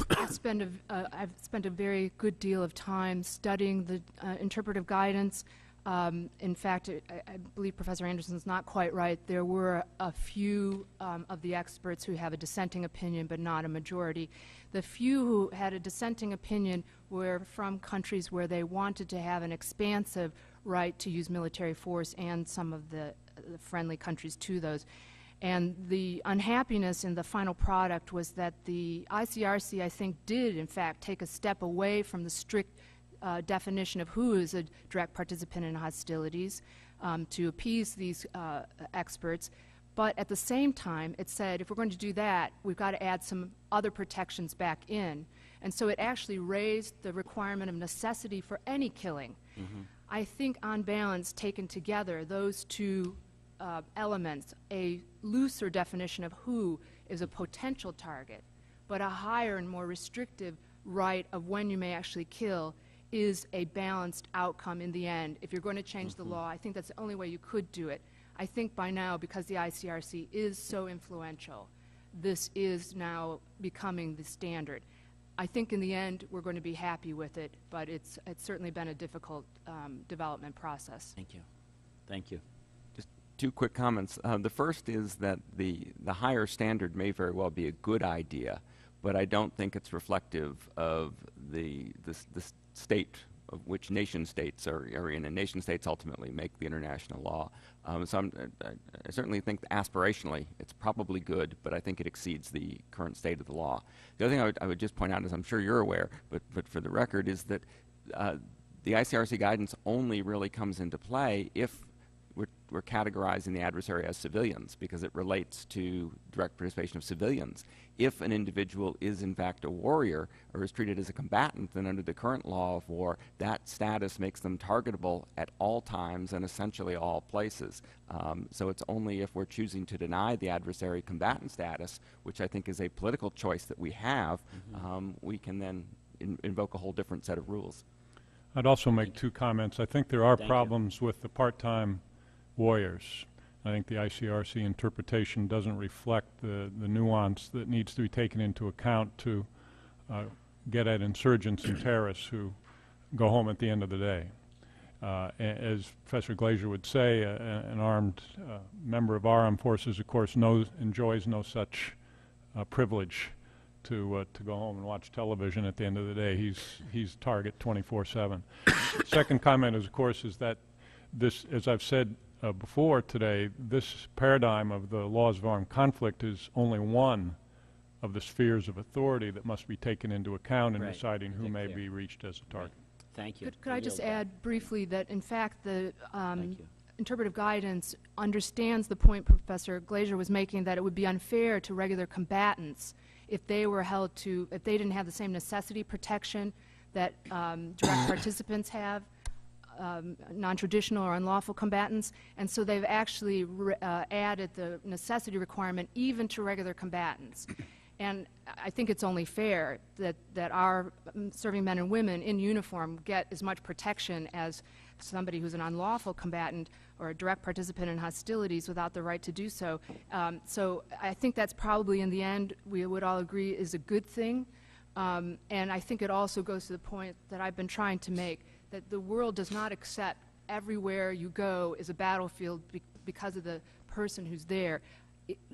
[SPEAKER 15] I've spent a very good deal of time studying the interpretive guidance. In fact, I believe Professor Anderson's not quite right. There were a few of the experts who have a dissenting opinion, but not a majority. The few who had a dissenting opinion were from countries where they wanted to have an expansive right to use military force, and some of the friendly countries to those. And the unhappiness in the final product was that the ICRC, I think, did, in fact, take a step away from the strict definition of who is a direct participant in hostilities to appease these experts. But at the same time, it said, if we're going to do that, we've got to add some other protections back in. And so it actually raised the requirement of necessity for any killing. Mm-hmm. I think, on balance, taken together, those two elements, a looser definition of who is a potential target, but a higher and more restrictive right of when you may actually kill, is a balanced outcome in the end. If you're going to change the law, I think that's the only way you could do it. I think by now, because the ICRC is so influential, this is now becoming the standard. I think in the end, we're going to be happy with it, but it's certainly been a difficult development process.
[SPEAKER 20] Thank you. Thank you.
[SPEAKER 17] Two quick comments. The first is that the higher standard may very well be a good idea, but I don't think it's reflective of the state of which nation states are in, and nation states ultimately make the international law. So I certainly think that aspirationally it's probably good, but I think it exceeds the current state of the law. The other thing I would just point out, as I'm sure you're aware, but for the record, is that the ICRC guidance only really comes into play if we're categorizing the adversary as civilians, because it relates to direct participation of civilians. If an individual is in fact a warrior or is treated as a combatant, then under the current law of war, that status makes them targetable at all times and essentially all places. So it's only if we're choosing to deny the adversary combatant status, which I think is a political choice that we have, we can then invoke a whole different set of rules.
[SPEAKER 16] I'd also make two comments. I think there are problems with the part-time warriors. I think the ICRC interpretation doesn't reflect the nuance that needs to be taken into account to get at insurgents and terrorists who go home at the end of the day. As Professor Glaser would say, an armed member of our armed forces, of course, enjoys no such privilege to go home and watch television at the end of the day. He's target 24/7. Second comment is, of course, is that this, as I've said before today, this paradigm of the laws of armed conflict is only one of the spheres of authority that must be taken into account in
[SPEAKER 20] Right.
[SPEAKER 16] deciding who may be reached as a target.
[SPEAKER 20] Thank you.
[SPEAKER 15] Could I just add briefly that, in fact, the interpretive guidance understands the point Professor Glaser was making, that it would be unfair to regular combatants if they were held to, if they didn't have the same necessity protection that direct participants have, non-traditional or unlawful combatants, and so they've actually added the necessity requirement even to regular combatants. And I think it's only fair that our serving men and women in uniform get as much protection as somebody who's an unlawful combatant or a direct participant in hostilities without the right to do so. So I think that's probably, in the end, we would all agree is a good thing. And I think it also goes to the point that I've been trying to make, that the world does not accept everywhere you go is a battlefield because of the person who's there.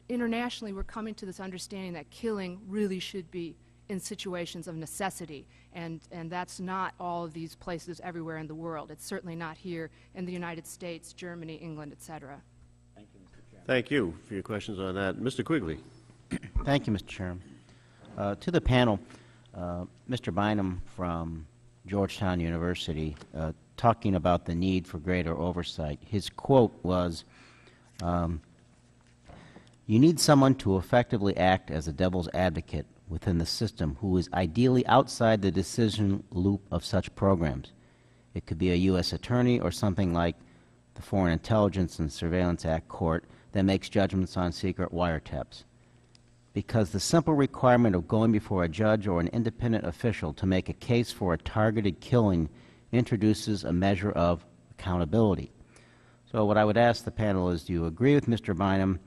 [SPEAKER 15] Internationally, we're coming to this understanding that killing really should be in situations of necessity, and that's not all of these places everywhere in the world. It's certainly not here in the United States, Germany, England, etc.
[SPEAKER 20] Thank you, Mr. Chairman.
[SPEAKER 18] Thank you for your questions on that. Mr. Quigley.
[SPEAKER 1] Thank you, Mr. Chairman. To the panel, Mr. Bynum from Georgetown University, talking about the need for greater oversight. His quote was, "You need someone to effectively act as a devil's advocate within the system who is ideally outside the decision loop of such programs. It could be a U.S. attorney or something like the Foreign Intelligence and Surveillance Act court that makes judgments on secret wiretaps. Because the simple requirement of going before a judge or an independent official to make a case for a targeted killing introduces a measure of accountability." So what I would ask the panel is, do you agree with Mr. Bynum?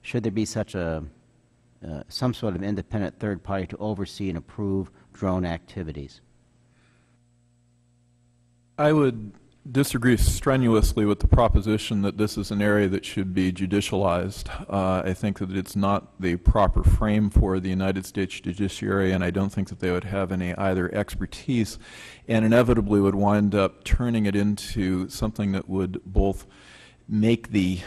[SPEAKER 1] Should there be such a some sort of independent third party to oversee and approve drone activities?
[SPEAKER 21] I would disagree strenuously with the proposition that this is an area that should be judicialized. I think that it's not the proper frame for the United States judiciary, and I don't think that they would have any either expertise, and inevitably would wind up turning it into something that would both make the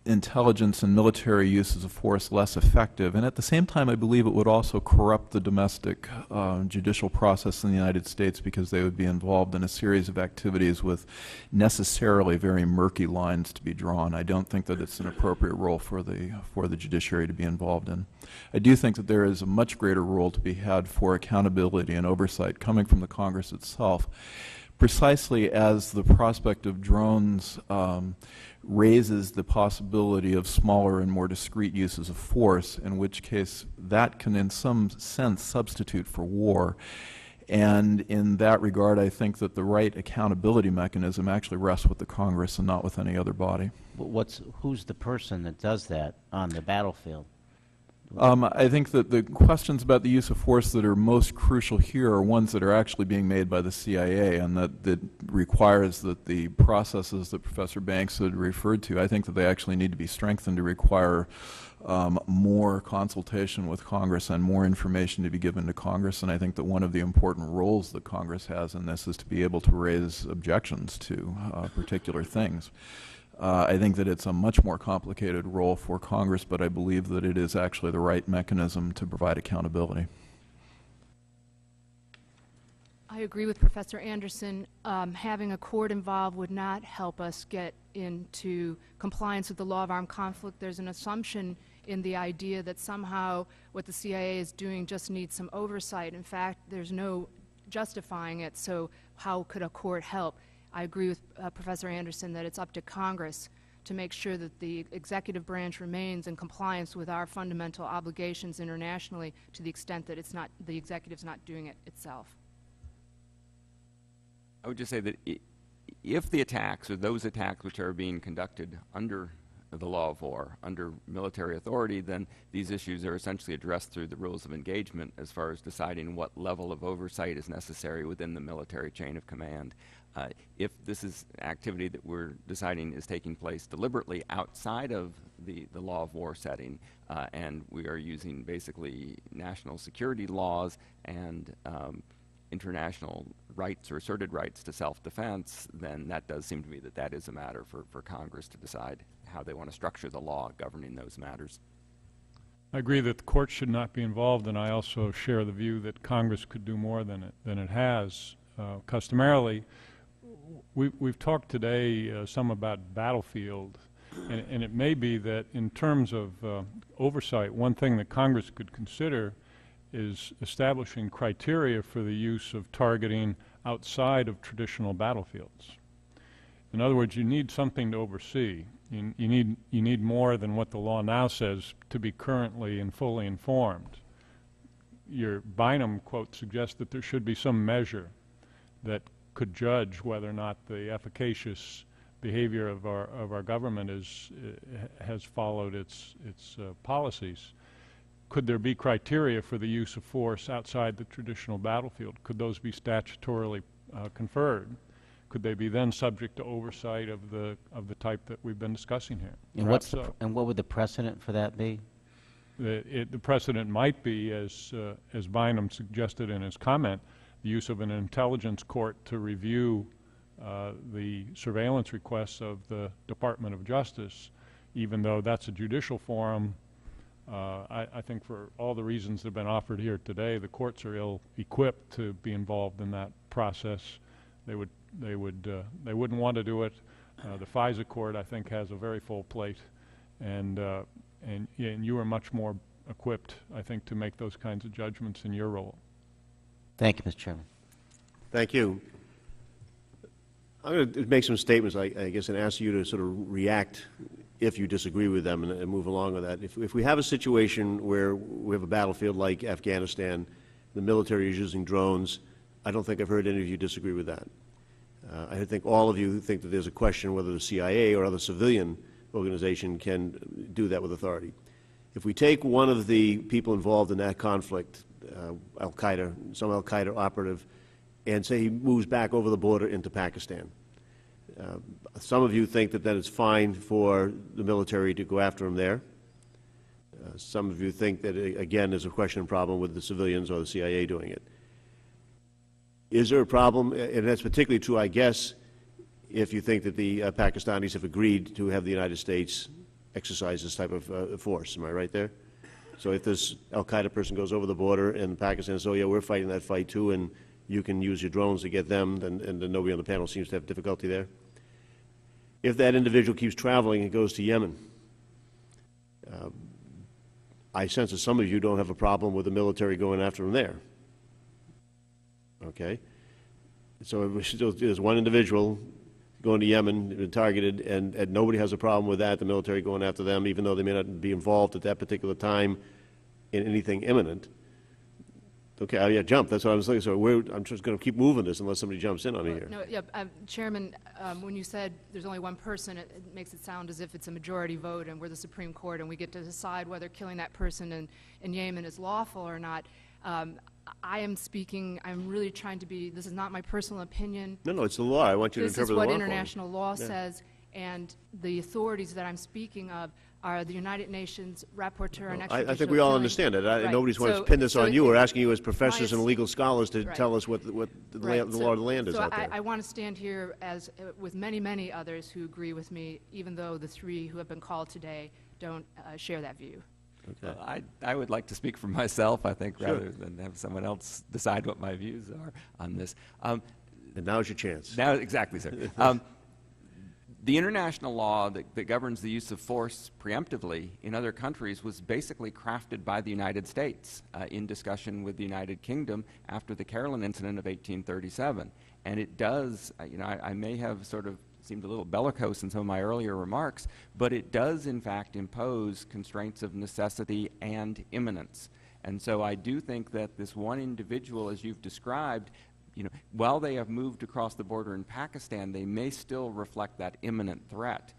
[SPEAKER 21] intelligence and military uses of force less effective, and at the same time I believe it would also corrupt the domestic judicial process in the United States, because they would be involved in a series of activities with necessarily very murky lines to be drawn. I don't think that it's an appropriate role for the judiciary to be involved in. I do think that there is a much greater role to be had for accountability and oversight coming from the Congress itself, precisely as the prospect of drones raises the possibility of smaller and more discrete uses of force, in which case that can in some sense substitute for war. And in that regard, I think that the right accountability mechanism actually rests with the Congress and not with any other body.
[SPEAKER 1] Who's the person that does that on the battlefield?
[SPEAKER 21] I think that the questions about the use of force that are most crucial here are ones that are actually being made by the CIA, and that requires that the processes that Professor Banks had referred to, I think that they actually need to be strengthened to require more consultation with Congress and more information to be given to Congress. And I think that one of the important roles that Congress has in this is to be able to raise objections to particular things. I think that it's a much more complicated role for Congress, but I believe that it is actually the right mechanism to provide accountability.
[SPEAKER 15] I agree with Professor Anderson. Having a court involved would not help us get into compliance with the law of armed conflict. There's an assumption in the idea that somehow what the CIA is doing just needs some oversight. In fact, there's no justifying it, so how could a court help? I agree with Professor Anderson that it's up to Congress to make sure that the executive branch remains in compliance with our fundamental obligations internationally, to the extent that it's not, the executive's not doing it itself.
[SPEAKER 17] I would just say that if the attacks, or those attacks which are being conducted under the law of war. Under military authority, then these issues are essentially addressed through the rules of engagement as far as deciding what level of oversight is necessary within the military chain of command. If this is activity that we're deciding is taking place deliberately outside of the law of war setting, and we are using basically national security laws and international rights or asserted rights to self-defense, then that does seem to me that that is a matter for Congress to decide how they want to structure the law governing those matters.
[SPEAKER 16] I agree that the court should not be involved, and I also share the view that Congress could do more than it has. Customarily, we've talked today some about battlefield, and it may be that in terms of oversight, one thing that Congress could consider is establishing criteria for the use of targeting outside of traditional battlefields. In other words, you need something to oversee. You need more than what the law now says to be currently and fully informed. Your Bynum quote suggests that there should be some measure that could judge whether or not the efficacious behavior of our government has followed its policies. Could there be criteria for the use of force outside the traditional battlefield? Could those be statutorily conferred? Could they be then subject to oversight of the type that we've been discussing here?
[SPEAKER 1] And and what would the precedent for that be?
[SPEAKER 16] The precedent might be, as Bynum suggested in his comment, the use of an intelligence court to review the surveillance requests of the Department of Justice, even though that's a judicial forum. I think for all the reasons that have been offered here today, the courts are ill-equipped to be involved in that process. They wouldn't want to do it. The FISA court, I think, has a very full plate, and you are much more equipped, I think, to make those kinds of judgments in your role.
[SPEAKER 1] Thank you, Mr. Chairman.
[SPEAKER 18] Thank you. I'm going to make some statements, I guess, and ask you to sort of react if you disagree with them and move along with that. If we have a situation where we have a battlefield like Afghanistan, the military is using drones, I don't think I've heard any of you disagree with that. I think all of you think that there's a question whether the CIA or other civilian organization can do that with authority. If we take one of the people involved in that conflict, Al-Qaeda, some Al-Qaeda operative, and say he moves back over the border into Pakistan, some of you think that it's fine for the military to go after him there. Some of you think that, again, there's a question and problem with the civilians or the CIA doing it. Is there a problem, and that's particularly true, I guess, if you think that the Pakistanis have agreed to have the United States exercise this type of force. Am I right there? So if this Al-Qaeda person goes over the border and Pakistan says, oh yeah, we're fighting that fight too, and you can use your drones to get them, and then nobody on the panel seems to have difficulty there. If that individual keeps traveling and goes to Yemen, I sense that some of you don't have a problem with the military going after him there. Okay? So there's one individual going to Yemen, targeted, and nobody has a problem with that, the military going after them, even though they may not be involved at that particular time in anything imminent. Okay, oh yeah, jump, that's what I was thinking. So I'm just going to keep moving this unless somebody jumps in on me here.
[SPEAKER 15] No, yeah, Chairman, when you said there's only one person, it makes it sound as if it's a majority vote and we're the Supreme Court and we get to decide whether killing that person in Yemen is lawful or not. I am speaking, I'm really trying to be, this is not my personal opinion.
[SPEAKER 18] No, it's the law. I want you to interpret the law.
[SPEAKER 15] This is what international law says, and the authorities that I'm speaking of are the United Nations Rapporteur on Extradition.
[SPEAKER 18] I think we all understand it. Nobody's wanting to pin this on you. We're asking you as professors and legal scholars to tell us what the law of the land is out there.
[SPEAKER 15] I want to stand here with many, many others who agree with me, even though the three who have been called today don't share that view.
[SPEAKER 17] Okay. Well, I would like to speak for myself, I think, rather than have someone else decide what my views are on this.
[SPEAKER 18] And now's your chance.
[SPEAKER 17] Now, exactly, sir. The international law that governs the use of force preemptively in other countries was basically crafted by the United States in discussion with the United Kingdom after the Caroline incident of 1837. And it does, I may have sort of seemed a little bellicose in some of my earlier remarks, but it does in fact impose constraints of necessity and imminence. And so I do think that this one individual, as you've described, while they have moved across the border in Pakistan, they may still reflect that imminent threat.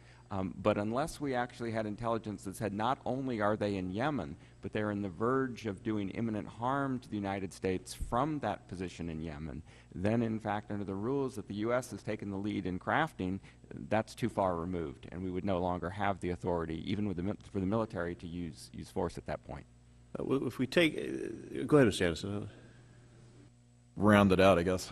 [SPEAKER 17] But unless we actually had intelligence that said not only are they in Yemen, but they're on the verge of doing imminent harm to the United States from that position in Yemen, then in fact under the rules that the U.S. has taken the lead in crafting, that's too far removed, and we would no longer have the authority, even with for the military, to use force at that point.
[SPEAKER 18] If we take, go ahead, Mr. Anderson.
[SPEAKER 21] Round it out, I guess.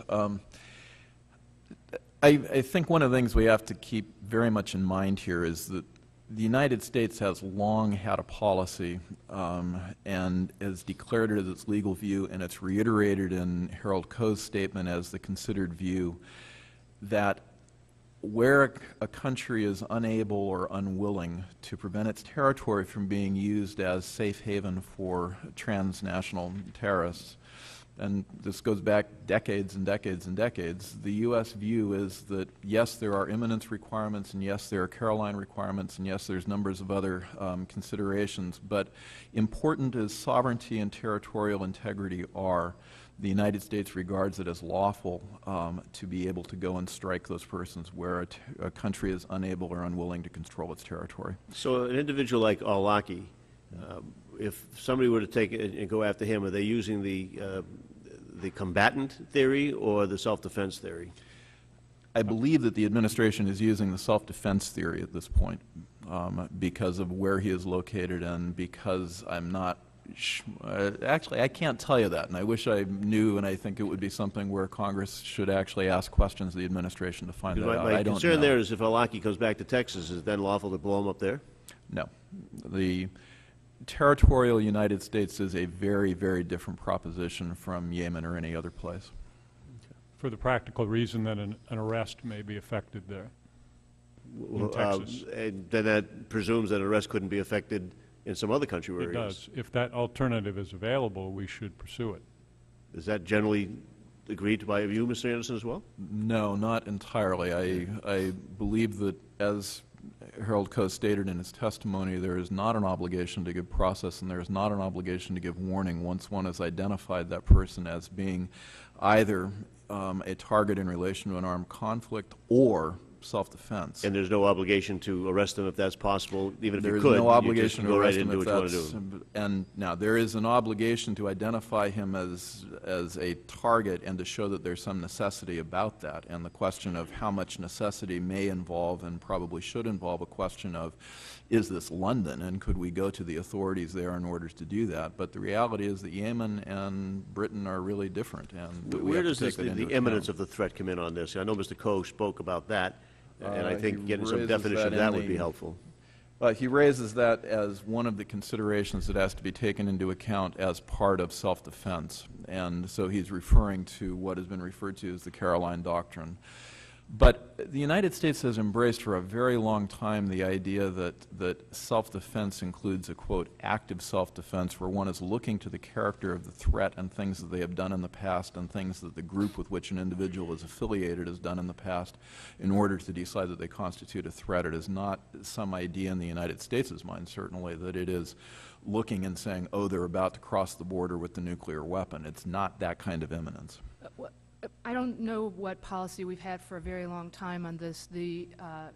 [SPEAKER 21] I think one of the things we have to keep very much in mind here is that the United States has long had a policy and has declared it as its legal view, and it's reiterated in Harold Koh's statement as the considered view, that where a country is unable or unwilling to prevent its territory from being used as safe haven for transnational terrorists, and this goes back decades and decades and decades, the U.S. view is that, yes, there are imminence requirements, and yes, there are Caroline requirements, and yes, there's numbers of other considerations, but important as sovereignty and territorial integrity are, the United States regards it as lawful to be able to go and strike those persons where a country is unable or unwilling to control its territory.
[SPEAKER 18] So an individual like Al-Awlaki, if somebody were to take it and go after him, are they using the combatant theory or the self-defense theory?
[SPEAKER 21] I believe that the administration is using the self-defense theory at this point because of where he is located and because I'm not actually, I can't tell you that, and I wish I knew, and I think it would be something where Congress should actually ask questions of the administration to find that out.
[SPEAKER 18] My
[SPEAKER 21] I don't
[SPEAKER 18] concern
[SPEAKER 21] know.
[SPEAKER 18] there is if Al-Awlaki comes back to Texas, is it then lawful to blow him up there?
[SPEAKER 21] No. The territorial United States is a very, very different proposition from Yemen or any other place.
[SPEAKER 16] For the practical reason that an arrest may be affected there in Texas.
[SPEAKER 18] And then that presumes that an arrest couldn't be affected in some other country where
[SPEAKER 16] it does. If that alternative is available, we should pursue it.
[SPEAKER 18] Is that generally agreed to by you, Mr. Anderson, as well?
[SPEAKER 21] No, not entirely. I believe that, as Harold Koh stated in his testimony, there is not an obligation to give process and there is not an obligation to give warning once one has identified that person as being either a target in relation to an armed conflict or self-defense.
[SPEAKER 18] And there's no obligation to arrest them if that's possible, even if you could.
[SPEAKER 21] There is no obligation to arrest
[SPEAKER 18] right
[SPEAKER 21] him if that's, and now there is an obligation to identify him as a target and to show that there's some necessity about that. And the question of how much necessity may involve and probably should involve a question of, is this London and could we go to the authorities there in order to do that? But the reality is that Yemen and Britain are really different. And
[SPEAKER 18] where does the imminence of the threat come in on this? I know Mr. Koh spoke about that. And I think getting some definition of that would be helpful.
[SPEAKER 21] He raises that as one of the considerations that has to be taken into account as part of self-defense. And so he's referring to what has been referred to as the Caroline Doctrine. But the United States has embraced for a very long time the idea that self-defense includes a, quote, active self-defense where one is looking to the character of the threat and things that they have done in the past and things that the group with which an individual is affiliated has done in the past in order to decide that they constitute a threat. It is not some idea in the United States' mind, certainly, that it is looking and saying, oh, they're about to cross the border with the nuclear weapon. It's not that kind of imminence.
[SPEAKER 15] I don't know what policy we've had for a very long time on this. The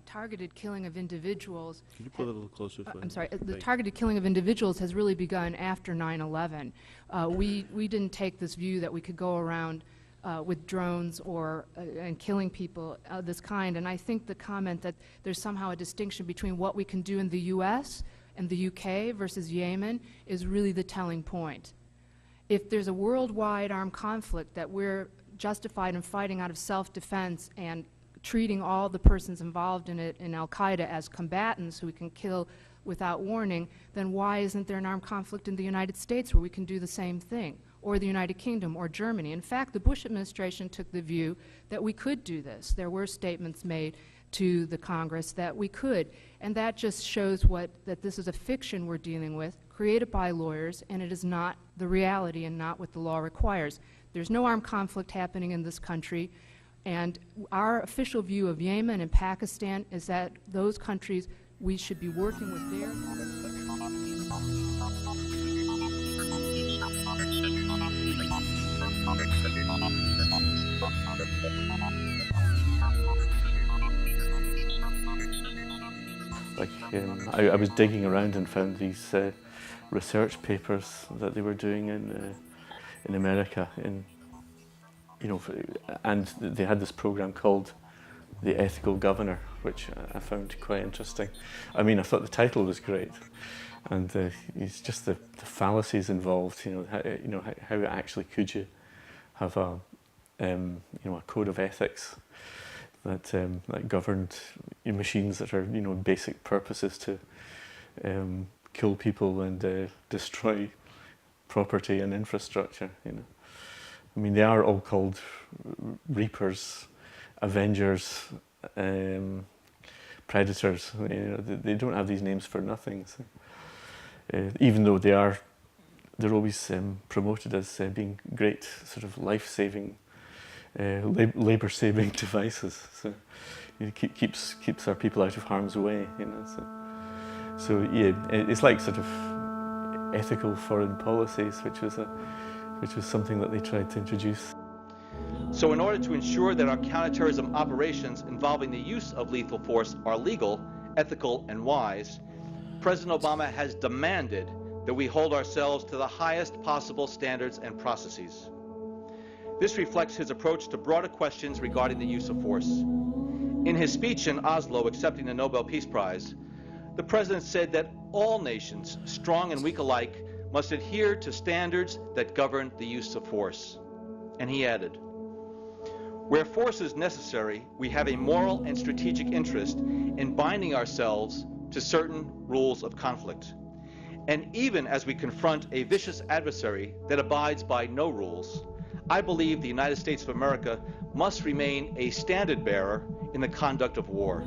[SPEAKER 15] targeted killing of individuals.
[SPEAKER 18] Could you put it a little closer?
[SPEAKER 15] I'm sorry. The targeted killing of individuals has really begun after 9/11. We didn't take this view that we could go around with drones or and killing people of this kind. And I think the comment that there's somehow a distinction between what we can do in the U.S. and the U.K. versus Yemen is really the telling point. If there's a worldwide armed conflict that we're justified in fighting out of self-defense and treating all the persons involved in it in al-Qaeda as combatants who we can kill without warning, then why isn't there an armed conflict in the United States where we can do the same thing, or the United Kingdom or Germany? In fact, the Bush administration took the view that we could do this. There were statements made to the Congress that we could, and that just shows that this is a fiction we're dealing with, created by lawyers, and it is not the reality and not what the law requires. There's no armed conflict happening in this country, and our official view of Yemen and Pakistan is that those countries, we should be working with their...
[SPEAKER 5] Like I was digging around and found these research papers that they were doing in America, and they had this program called The Ethical Governor, which I found quite interesting. I mean, I thought the title was great, and it's just the fallacies involved. How actually could you have a code of ethics that governed machines that are basic purposes to kill people and destroy property and infrastructure. I mean, they are all called Reapers, Avengers, Predators. They don't have these names for nothing. So, even though they're always promoted as being great sort of life-saving, labor-saving devices. So it keeps our people out of harm's way. So yeah, it's like sort of ethical foreign policies, which was something that they tried to introduce.
[SPEAKER 4] So in order to ensure that our counterterrorism operations involving the use of lethal force are legal, ethical, and wise, President Obama has demanded that we hold ourselves to the highest possible standards and processes. This reflects his approach to broader questions regarding the use of force. In his speech in Oslo accepting the Nobel Peace Prize, the President said that all nations, strong and weak alike, must adhere to standards that govern the use of force. And he added, "Where force is necessary, we have a moral and strategic interest in binding ourselves to certain rules of conflict. And even as we confront a vicious adversary that abides by no rules, I believe the United States of America must remain a standard bearer in the conduct of war.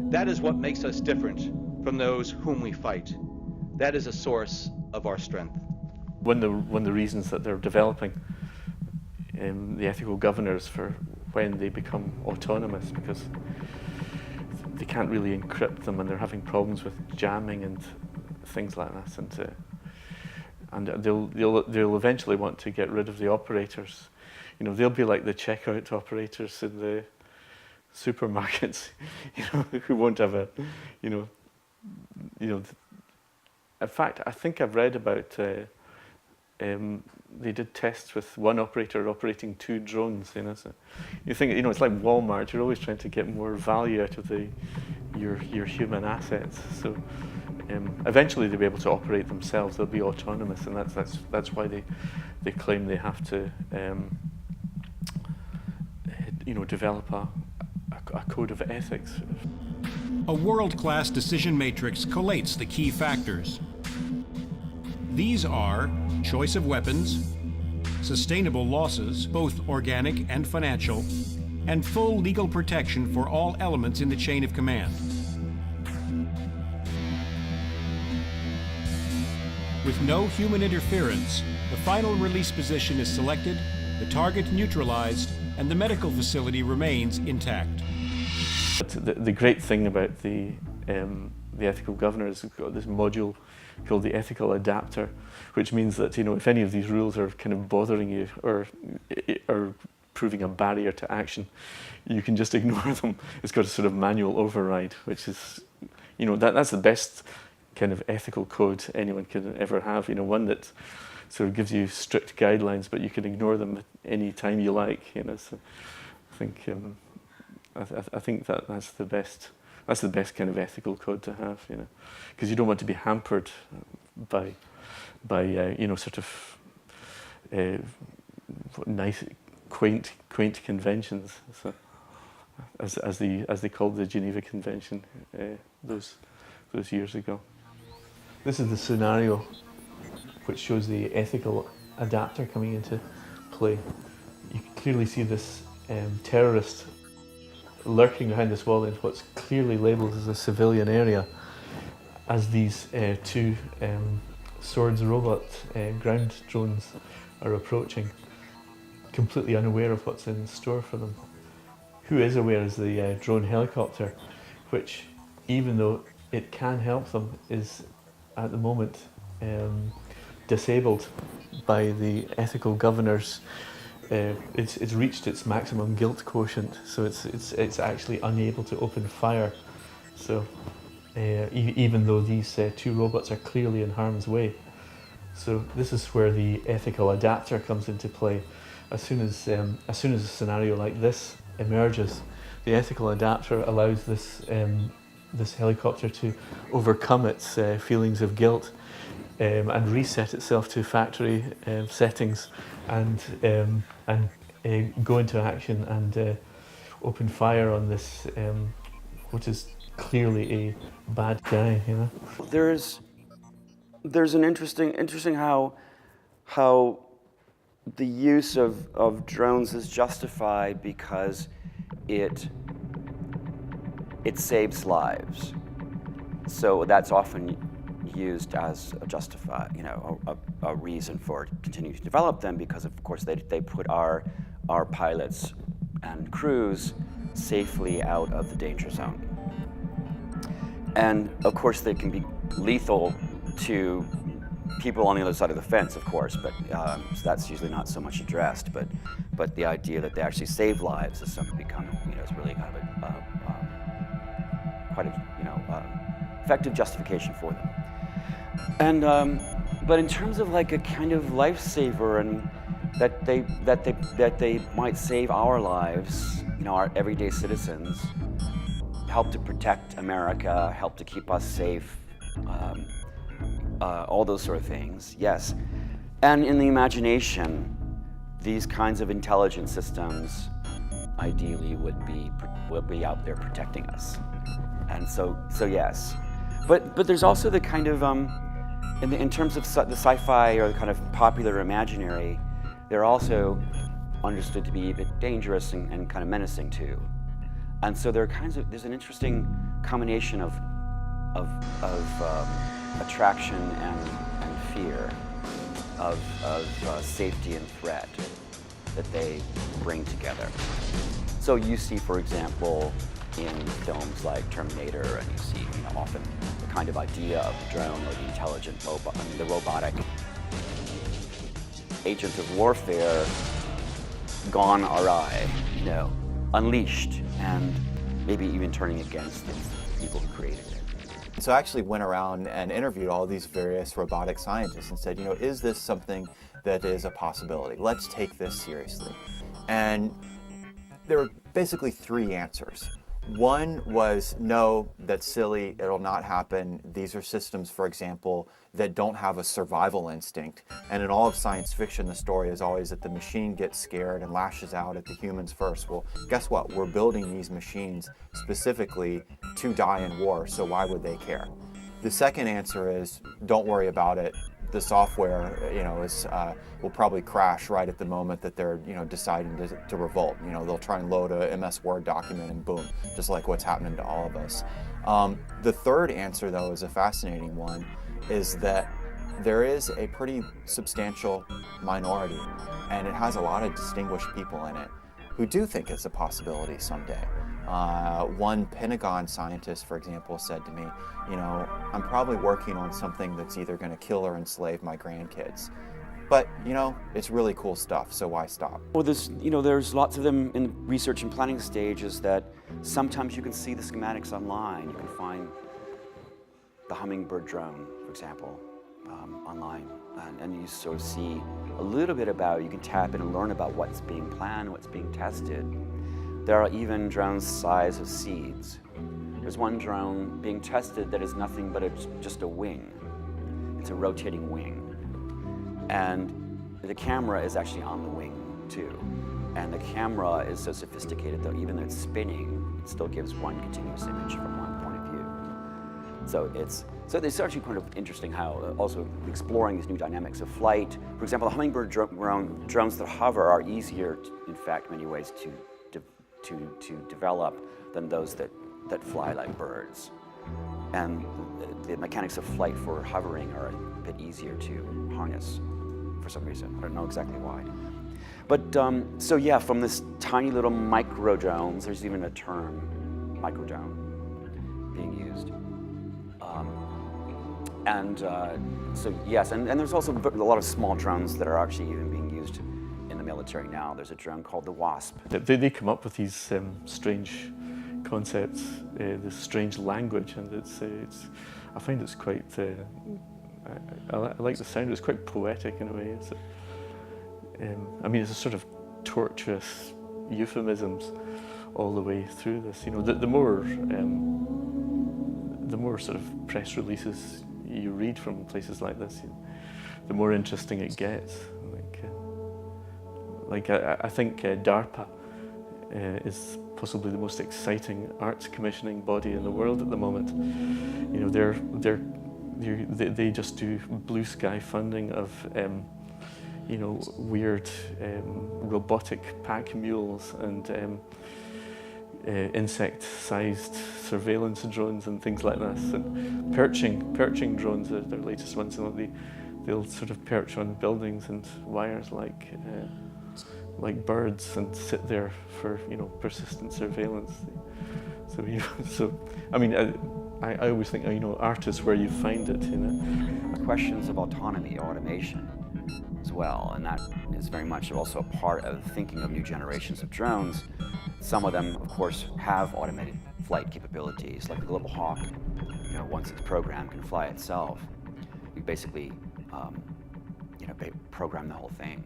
[SPEAKER 4] That is what makes us different from those whom we fight. That is a source of our strength."
[SPEAKER 5] One of the reasons that they're developing the ethical governors for when they become autonomous, because they can't really encrypt them, and they're having problems with jamming and things like that, and they'll eventually want to get rid of the operators. They'll be like the checkout operators in the supermarkets, who won't have a, In fact, I think I've read about. They did tests with one operator operating 2 drones. So you think, it's like Walmart. You're always trying to get more value out of your human assets. So eventually they'll be able to operate themselves. They'll be autonomous, and that's why they claim they have to develop a code of ethics.
[SPEAKER 22] A world-class decision matrix collates the key factors. These are choice of weapons, sustainable losses, both organic and financial, and full legal protection for all elements in the chain of command. With no human interference, the final release position is selected, the target neutralized, and the medical facility remains intact.
[SPEAKER 5] But the great thing about the ethical governor is we've got this module called the ethical adapter, which means that if any of these rules are kind of bothering you or proving a barrier to action, you can just ignore them. It's got a sort of manual override, which is that's the best kind of ethical code anyone can ever have. One that sort of gives you strict guidelines, but you can ignore them at any time you like. So I think that's the best. That's the best kind of ethical code to have, because you don't want to be hampered by sort of nice, quaint conventions, so, as they called the Geneva Convention those years ago. This is the scenario which shows the ethical adapter coming into play. You can clearly see this terrorist lurking behind this wall in what's clearly labelled as a civilian area, as these 2 Swords robot ground drones are approaching, completely unaware of what's in store for them. Who is aware is the drone helicopter, which, even though it can help them, is at the moment disabled by the ethical governors. It's reached its maximum guilt quotient, so it's actually unable to open fire. So even though these two robots are clearly in harm's way. So this is where the ethical adapter comes into play. As soon as a scenario like this emerges, the ethical adapter allows this this helicopter to overcome its feelings of guilt and reset itself to factory settings and go into action and open fire on this, what is clearly a bad guy. You know,
[SPEAKER 7] there's an interesting how the use of drones is justified because it saves lives. So that's often used as a reason for continuing to develop them, because of course they put our pilots and crews safely out of the danger zone. And of course they can be lethal to people on the other side of the fence, of course, but so that's usually not so much addressed. But the idea that they actually save lives is something is really kind of quite a effective justification for them. And but in terms of like a kind of lifesaver, and that they might save our lives, our everyday citizens, help to protect America, help to keep us safe. All those sort of things, yes. And in the imagination, these kinds of intelligent systems ideally would be out there protecting us. And so yes. But there's also the kind of, in terms of the sci-fi or the kind of popular imaginary, they're also understood to be a bit dangerous and kind of menacing too. And so there's an interesting combination of attraction and fear, of safety and threat that they bring together. So you see, for example, in films like Terminator, and you see often the kind of idea of the drone or the intelligent robot, the robotic agent of warfare gone awry, unleashed, and maybe even turning against the people who created it.
[SPEAKER 8] So I actually went around and interviewed all these various robotic scientists and said, is this something that is a possibility? Let's take this seriously. And there were basically three answers. One was, no, that's silly, it'll not happen. These are systems, for example, that don't have a survival instinct. And in all of science fiction, the story is always that the machine gets scared and lashes out at the humans first. Well, guess what? We're building these machines specifically to die in war, so why would they care? The second answer is, don't worry about it. The software, will probably crash right at the moment that they're, deciding to revolt. They'll try and load a MS Word document and boom, just like what's happening to all of us. The third answer, though, is a fascinating one, is that there is a pretty substantial minority, and it has a lot of distinguished people in it who do think it's a possibility someday. One Pentagon scientist, for example, said to me, I'm probably working on something that's either going to kill or enslave my grandkids. But, it's really cool stuff, so why stop?
[SPEAKER 7] Well, there's lots of them in the research and planning stages that sometimes you can see the schematics online. You can find the Hummingbird drone, for example, online. And you sort of see a little bit about, you can tap in and learn about what's being planned, what's being tested. There are even drones the size of seeds. There's one drone being tested that is nothing but just a wing. It's a rotating wing. And the camera is actually on the wing too. And the camera is so sophisticated that even though it's spinning, it still gives one continuous image from one point of view. So it's actually kind of interesting how also exploring these new dynamics of flight. For example, the Hummingbird drones that hover are easier, in fact, in many ways, to develop than those that fly like birds. And the mechanics of flight for hovering are a bit easier to harness for some reason. I don't know exactly why. But so yeah, from this tiny little micro drones, there's even a term, micro drone, being used. So yes, and there's also a lot of small drones that are actually even being used in the military now. There's a drone called the Wasp.
[SPEAKER 5] They come up with these strange concepts, this strange language, and I find it's quite. I like the sound. It's quite poetic in a way. I mean, it's a sort of tortuous euphemisms all the way through this. You know, the more sort of press releases you read from places like this, the more interesting it gets. I think DARPA is possibly the most exciting arts commissioning body in the world at the moment. You know, they just do blue sky funding of you know, weird robotic pack mules and insect-sized surveillance drones and things like this, and perching drones are their latest ones. And they'll sort of perch on buildings and wires like birds and sit there for, you know, persistent surveillance. So, you know, so I mean, I always think, you know, art is where you find it. You know,
[SPEAKER 7] questions of autonomy, automation, as well, and that is very much also a part of thinking of new generations of drones. Some of them, of course, have automated flight capabilities, like the Global Hawk. You know, once it's programmed, can fly itself. We basically, you know, program the whole thing.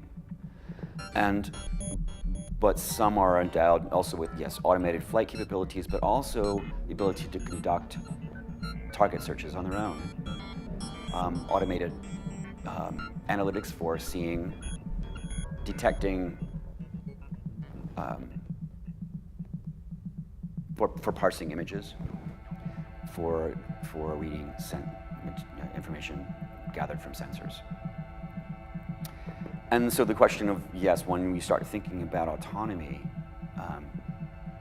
[SPEAKER 7] But some are endowed also with, yes, automated flight capabilities, but also the ability to conduct target searches on their own. Automated analytics for seeing, detecting, for parsing images, for reading information gathered from sensors. And so the question of, yes, when we start thinking about autonomy,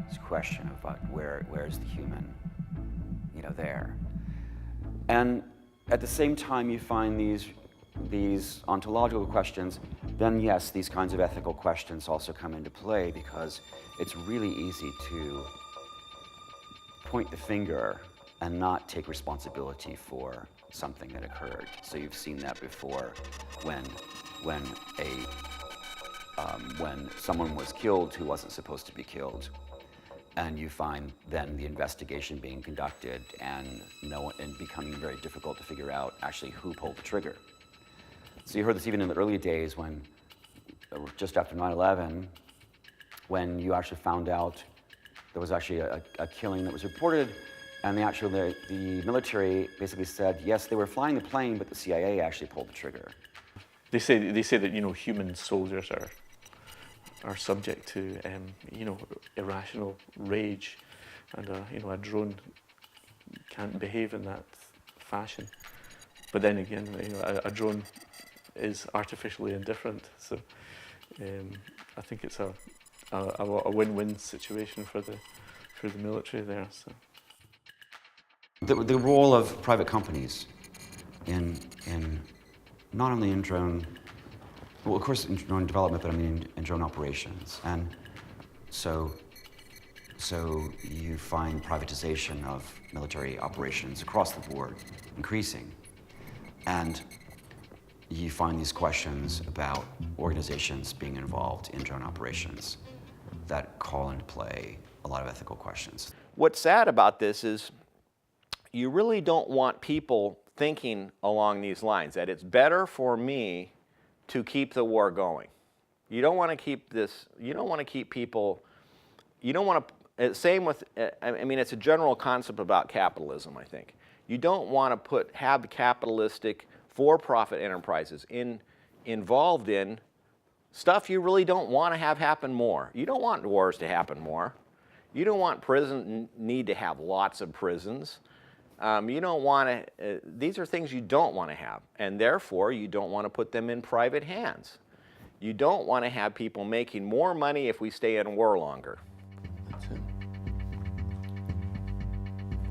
[SPEAKER 7] it's a question about where's the human, you know, there. And at the same time you find these ontological questions, then yes, these kinds of ethical questions also come into play, because it's really easy to point the finger and not take responsibility for something that occurred. So you've seen that before when someone was killed who wasn't supposed to be killed, and you find then the investigation being conducted and becoming very difficult to figure out actually who pulled the trigger. So you heard this even in the early days when, just after 9/11, when you actually found out there was actually a killing that was reported, and the military basically said, yes, they were flying the plane, but the CIA actually pulled the trigger.
[SPEAKER 5] They say that, you know, human soldiers are subject to you know, irrational rage, and you know, a drone can't behave in that fashion. But then again, you know, a drone is artificially indifferent. So I think it's a win-win situation for the military there. So
[SPEAKER 7] the role of private companies in not only in drone, well, of course in drone development, but I mean in drone operations. And so you find privatization of military operations across the board increasing. And you find these questions about organizations being involved in drone operations that call into play a lot of ethical questions.
[SPEAKER 12] What's sad about this is you really don't want people thinking along these lines, that it's better for me to keep the war going. You don't want to keep this, you don't want to keep people, you don't want to, same with, I mean, it's a general concept about capitalism, I think. You don't want to have capitalistic for-profit enterprises involved in stuff you really don't want to have happen more. You don't want wars to happen more. You don't want need to have lots of prisons. You don't want to, these are things you don't want to have, and therefore you don't want to put them in private hands. You don't want to have people making more money if we stay in war longer.
[SPEAKER 5] That's it.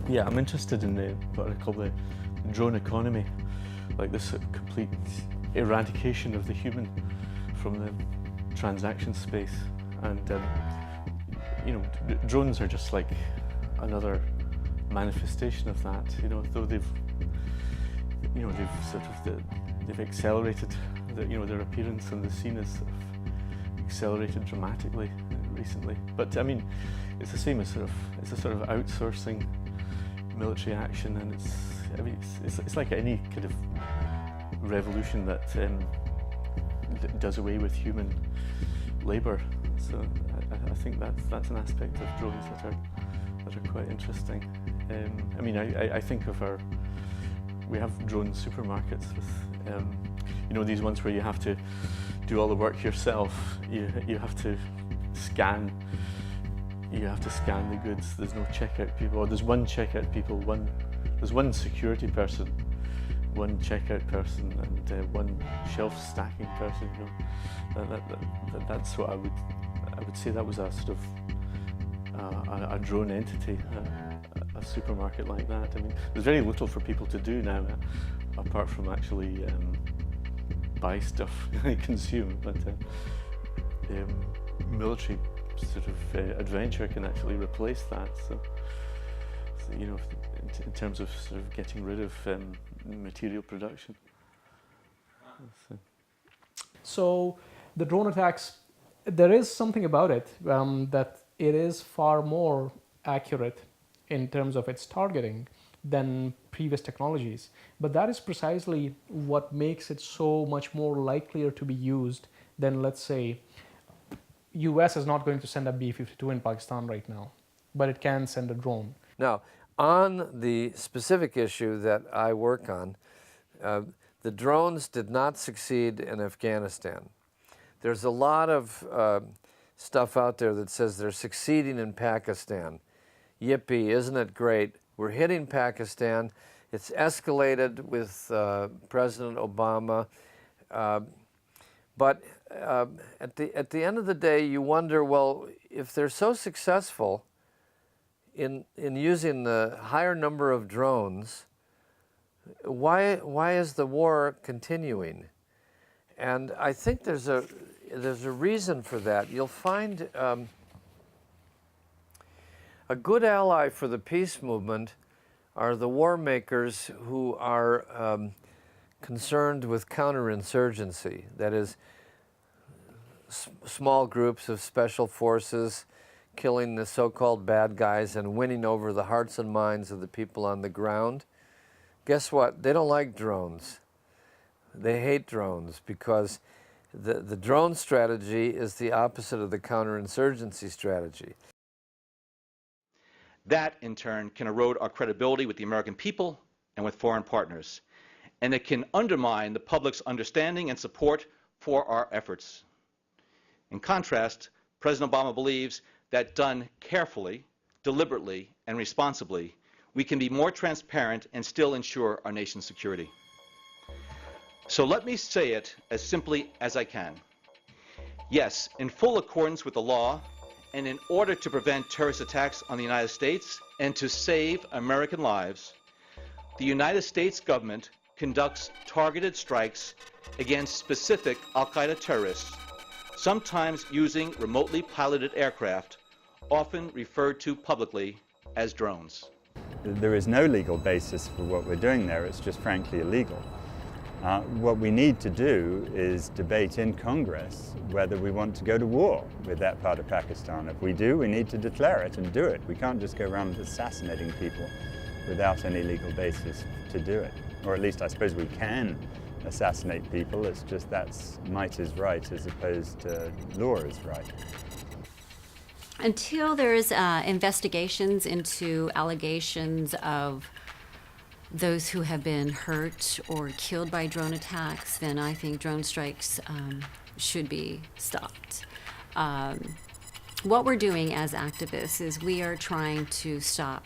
[SPEAKER 5] Yeah, I'm interested in what I call the drone economy, like this complete eradication of the human from the transaction space. And you know, drones are just like another manifestation of that. You know, though they've accelerated. You know, their appearance on the scene has accelerated dramatically recently. But I mean, it's the same as it's a sort of outsourcing military action, and it's like any kind of revolution that does away with human labour. So I think that's an aspect of drones that are quite interesting. I mean, I think of we have drone supermarkets with, you know, these ones where you have to do all the work yourself. You have to scan. You have to scan the goods. There's no checkout people. Or there's one checkout people. There's one security person, one checkout person, and one shelf stacking person. You know, that's what I would say. That was a sort of a drone entity, a supermarket like that. I mean, there's very little for people to do now, apart from actually buy stuff and consume. But military sort of adventure can actually replace that. So you know, in terms of sort of getting rid of material production.
[SPEAKER 3] So the drone attacks, there is something about it that it is far more accurate in terms of its targeting than previous technologies. But that is precisely what makes it so much more likelier to be used than, let's say, US is not going to send a B-52 in Pakistan right now, but it can send a drone.
[SPEAKER 2] Now, on the specific issue that I work on, the drones did not succeed in Afghanistan. There's a lot of stuff out there that says they're succeeding in Pakistan. Yippee, isn't it great? We're hitting Pakistan. It's escalated with President Obama. But at the end of the day, you wonder, well, if they're so successful in using the higher number of drones, why is the war continuing? And I think there's a reason for that. You'll find a good ally for the peace movement are the war makers who are concerned with counterinsurgency. That is, small groups of special forces killing the so-called bad guys and winning over the hearts and minds of the people on the ground. Guess what? They don't like drones. They hate drones because the drone strategy is the opposite of the counterinsurgency strategy.
[SPEAKER 4] That, in turn, can erode our credibility with the American people and with foreign partners. And it can undermine the public's understanding and support for our efforts. In contrast, President Obama believes that done carefully, deliberately, and responsibly, we can be more transparent and still ensure our nation's security. So let me say it as simply as I can. Yes, in full accordance with the law, and in order to prevent terrorist attacks on the United States and to save American lives, the United States government conducts targeted strikes against specific al-Qaeda terrorists, sometimes using remotely piloted aircraft, often referred to publicly as drones.
[SPEAKER 10] There is no legal basis for what we're doing there. It's just frankly illegal. What we need to do is debate in Congress whether we want to go to war with that part of Pakistan. If we do, we need to declare it and do it. We can't just go around assassinating people without any legal basis to do it. Or at least I suppose we can assassinate people. It's just that's might is right as opposed to law is right.
[SPEAKER 9] Until there's investigations into allegations of those who have been hurt or killed by drone attacks, then I think drone strikes should be stopped. What we're doing as activists is we are trying to stop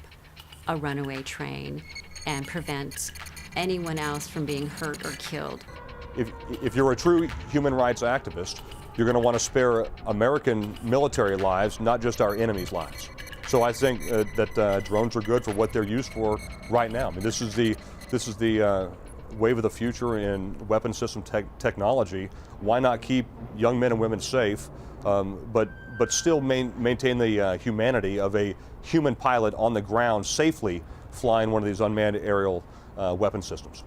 [SPEAKER 9] a runaway train and prevent anyone else from being hurt or killed.
[SPEAKER 6] If you're a true human rights activist, you're going to want to spare American military lives, not just our enemies' lives. So I think that drones are good for what they're used for right now. I mean, this is the wave of the future in weapon system technology. Why not keep young men and women safe, but still maintain the humanity of a human pilot on the ground safely flying one of these unmanned aerial weapon systems?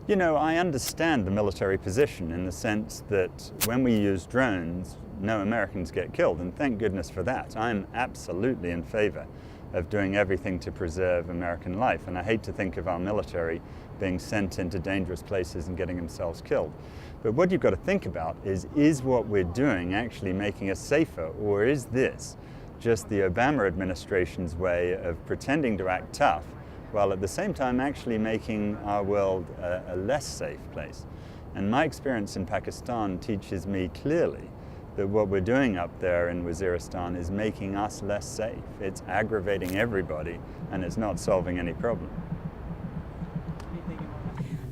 [SPEAKER 10] You know, I understand the military position in the sense that when we use drones, no Americans get killed, and thank goodness for that. I'm absolutely in favor of doing everything to preserve American life, and I hate to think of our military being sent into dangerous places and getting themselves killed. But what you've got to think about is what we're doing actually making us safer, or is this just the Obama administration's way of pretending to act tough while at the same time actually making our world a less safe place? And my experience in Pakistan teaches me clearly that what we're doing up there in Waziristan is making us less safe. It's aggravating everybody, and it's not solving any problem.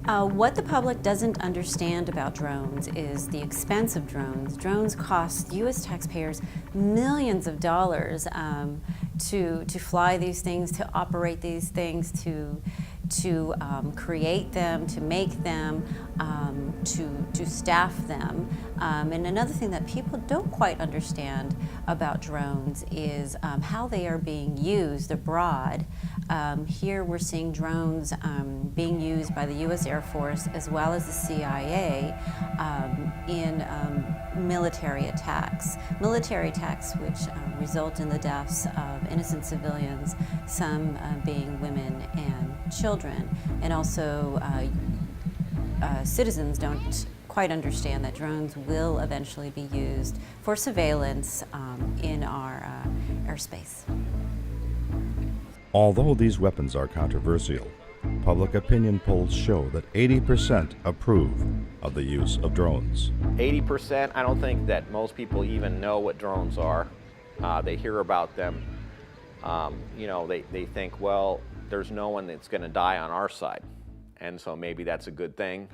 [SPEAKER 9] What the public doesn't understand about drones is the expense of drones. Drones cost U.S. taxpayers millions of dollars to fly these things, to operate these things, to create them, to make them, to staff them. And another thing that people don't quite understand about drones is how they are being used abroad. Here we're seeing drones being used by the U.S. Air Force as well as the CIA in military attacks. Military attacks which result in the deaths of innocent civilians, some being women and children. And also citizens don't quite understand that drones will eventually be used for surveillance in our airspace.
[SPEAKER 11] Although these weapons are controversial, public opinion polls show that 80% approve of the use of drones.
[SPEAKER 12] 80%, I don't think that most people even know what drones are. They hear about them. You know, they think, well, there's no one that's going to die on our side, and so maybe that's a good thing.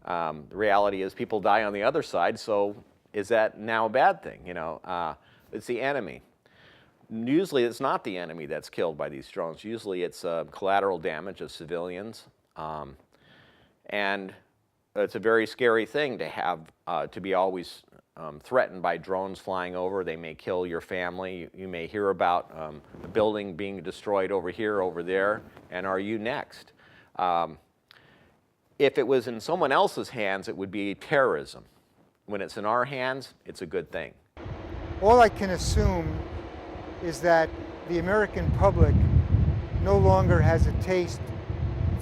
[SPEAKER 12] The reality is people die on the other side, so is that now a bad thing? You know, it's the enemy. Usually it's not the enemy that's killed by these drones. Usually it's collateral damage of civilians. And it's a very scary thing to have, to be always threatened by drones flying over. They may kill your family. You may hear about a building being destroyed over here, over there, and are you next? If it was in someone else's hands, it would be terrorism. When it's in our hands, it's a good thing.
[SPEAKER 13] All I can assume is that the American public no longer has a taste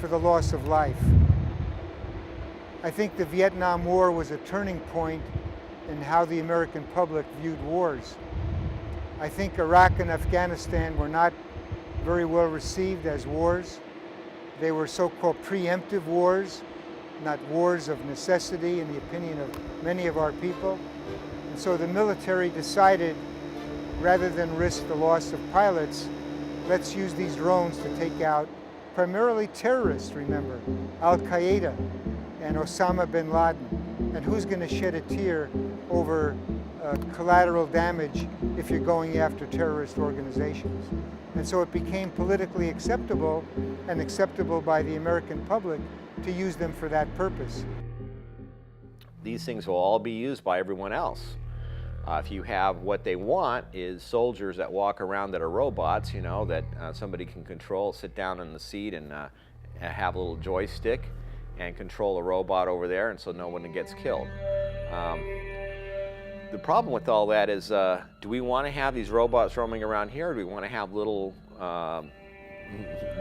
[SPEAKER 13] for the loss of life. I think the Vietnam War was a turning point in how the American public viewed wars. I think Iraq and Afghanistan were not very well received as wars. They were so-called preemptive wars, not wars of necessity in the opinion of many of our people. And so the military decided, rather than risk the loss of pilots, let's use these drones to take out primarily terrorists, remember, Al-Qaeda and Osama bin Laden. And who's going to shed a tear over collateral damage if you're going after terrorist organizations? And so it became politically acceptable and acceptable by the American public to use them for that purpose.
[SPEAKER 12] These things will all be used by everyone else. If you have what they want is soldiers that walk around that are robots, you know, that somebody can control, sit down in the seat and have a little joystick and control a robot over there, and so no one gets killed. The problem with all that is, do we want to have these robots roaming around here, or do we want to have little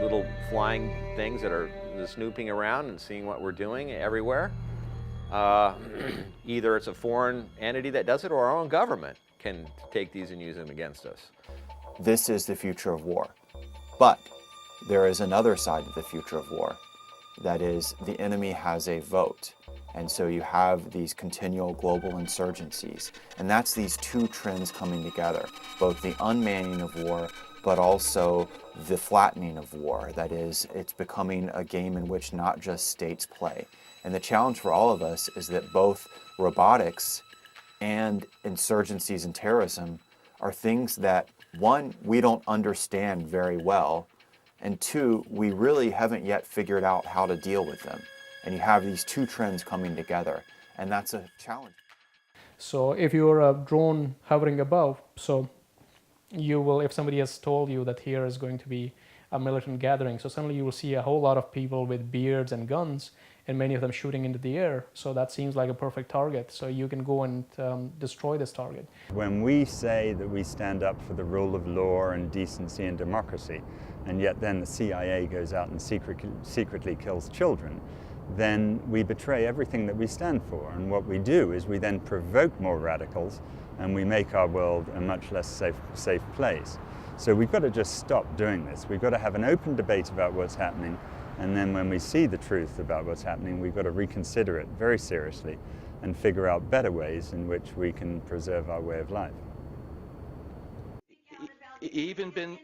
[SPEAKER 12] little flying things that are snooping around and seeing what we're doing everywhere? Either it's a foreign entity that does it, or our own government can take these and use them against us.
[SPEAKER 8] This is the future of war. But there is another side of the future of war. That is, the enemy has a vote. And so you have these continual global insurgencies. And that's these two trends coming together, both the unmanning of war, but also the flattening of war. That is, it's becoming a game in which not just states play. And the challenge for all of us is that both robotics and insurgencies and terrorism are things that, one, we don't understand very well, and two, we really haven't yet figured out how to deal with them. And you have these two trends coming together, and that's a challenge.
[SPEAKER 3] So if you're a drone hovering above, so you will, if somebody has told you that here is going to be a militant gathering, so suddenly you will see a whole lot of people with beards and guns, and many of them shooting into the air. So that seems like a perfect target. So you can go and destroy this target.
[SPEAKER 10] When we say that we stand up for the rule of law and decency and democracy, and yet then the CIA goes out and secretly kills children, then we betray everything that we stand for. And what we do is we then provoke more radicals, and we make our world a much less safe place. So we've got to just stop doing this. We've got to have an open debate about what's happening, and then when we see the truth about what's happening, we've got to reconsider it very seriously and figure out better ways in which we can preserve our way of life.
[SPEAKER 4] Even been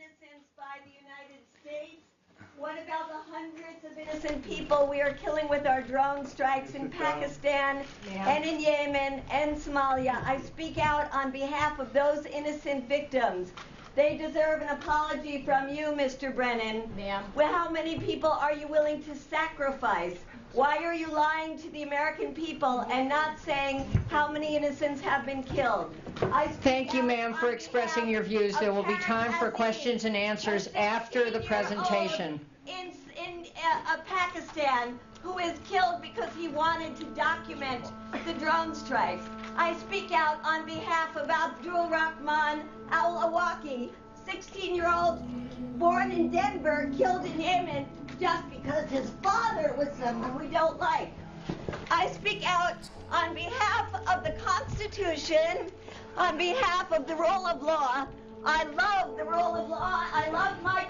[SPEAKER 14] What about the hundreds of innocent people we are killing with our drone strikes in Pakistan and in Yemen and Somalia? I speak out on behalf of those innocent victims. They deserve an apology from you, Mr. Brennan. Well, how many people are you willing to sacrifice? Why are you lying to the American people and not saying how many innocents have been killed?
[SPEAKER 19] Thank you, ma'am, for expressing your views. There will be time for questions and answers after the presentation.
[SPEAKER 14] In Pakistan, who is killed because he wanted to document the drone strikes. I speak out on behalf of Abdul Rahman al-Awaki, 16-year-old born in Denver, killed in Yemen just because his father was someone we don't like. I speak out on behalf of the Constitution, on behalf of the rule of law. I love the rule of law. I love my